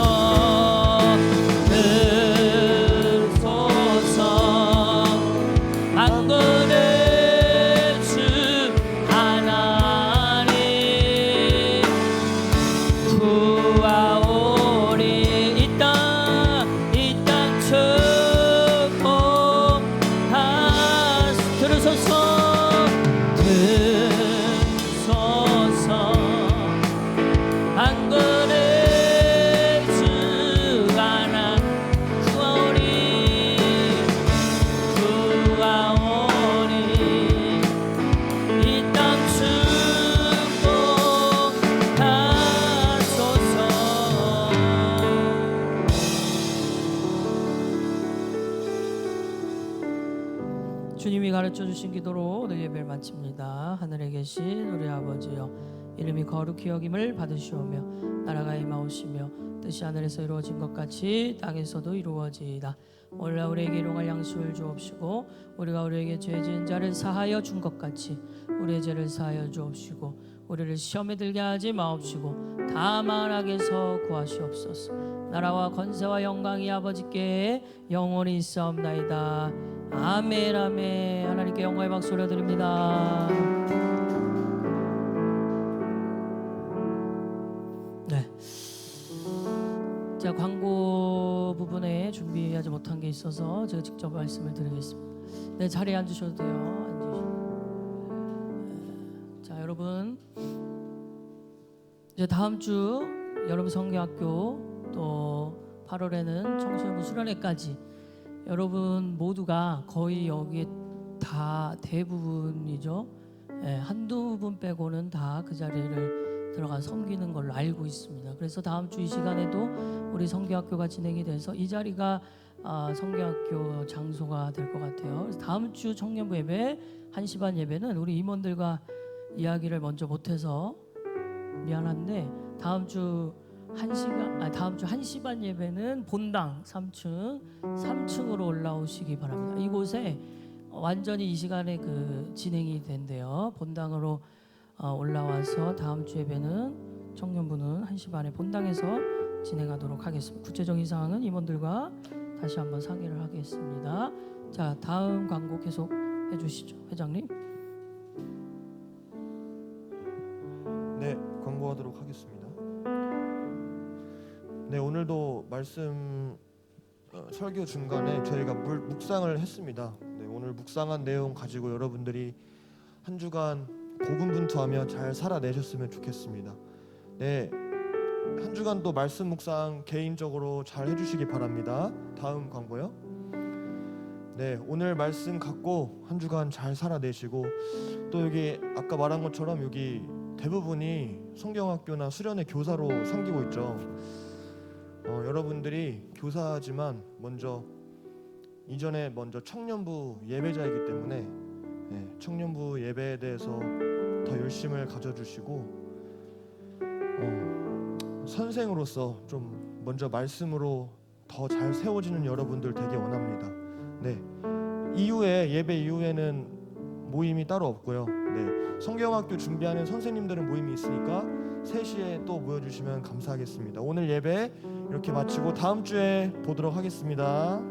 만군의 주 하나님 구하오리. 이 땅 축복하소서. 들으소서 만군의 주 하나 구하오리. 이 땅 축복하소서. 주님이 가르쳐 주신 기도로 오늘 예배를 마칩니다. 하늘에 계신 우리 아버지여, 이름이 거룩히 여김을 받으시오며 나라가 임하오시며 뜻이 하늘에서 이루어진 것 같이 땅에서도 이루어지이다. 오늘날 우리에게 일용할 양식을 주옵시고 우리가 우리에게 죄 지은 자를 사하여 준 것 같이 우리의 죄를 사하여 주옵시고 우리를 시험에 들게 하지 마옵시고 다만 악에서 구하시옵소서. 나라와 권세와 영광이 아버지께 영원히 있사옵나이다. 아멘. 아멘. 하나님께 영광의 박수 올려드립니다. 네. 자, 광고 부분에 준비하지 못한 게 있어서 제가 직접 말씀을 드리겠습니다. 네, 자리에 앉으셔도 돼요. 자, 여러분, 이제 다음 주 여러분 성경학교 또 8월에는 청소년부 수련회까지 여러분 모두가 거의 여기에 다 대부분이죠. 한두 분 빼고는 다 그 자리를 들어가 섬기는 걸로 알고 있습니다. 그래서 다음 주 이 시간에도 우리 성경학교가 진행이 돼서 이 자리가 성경학교 장소가 될 것 같아요. 그래서 다음 주 청년부 예배 1시 반 예배는 우리 임원들과 이야기를 먼저 못해서 미안한데 다음 주 1시 반 예배는 본당 3층으로 올라오시기 바랍니다. 이곳에 완전히 이 시간에 그 진행이 된대요. 본당으로 올라와서 다음 주 예배는 청년부는 1시 반에 본당에서 진행하도록 하겠습니다. 구체적인 사항은 임원들과 다시 한번 상의를 하겠습니다. 자, 다음 광고 계속 해주시죠, 회장님.
네, 광고하도록 하겠습니다. 네, 오늘도 말씀 설교 중간에 저희가 묵상을 했습니다. 네, 오늘 묵상한 내용 가지고 여러분들이 한 주간 고군분투하며 잘 살아내셨으면 좋겠습니다. 네, 한 주간도 말씀 묵상 개인적으로 잘 해주시기 바랍니다. 다음 광고요. 네, 오늘 말씀 갖고 한 주간 잘 살아내시고 또 여기 아까 말한 것처럼 여기 대부분이 성경학교나 수련회 교사로 섬기고 있죠. 여러분들이 교사지만 이전에 청년부 예배자이기 때문에 청년부 예배에 대해서 더 열심을 가져주시고 선생으로서 좀 먼저 말씀으로 더 잘 세워지는 여러분들 되게 원합니다. 네, 예배 이후에는 모임이 따로 없고요. 네, 성경학교 준비하는 선생님들은 모임이 있으니까 3시에 또 모여주시면 감사하겠습니다. 오늘 예배 이렇게 마치고 다음 주에 보도록 하겠습니다.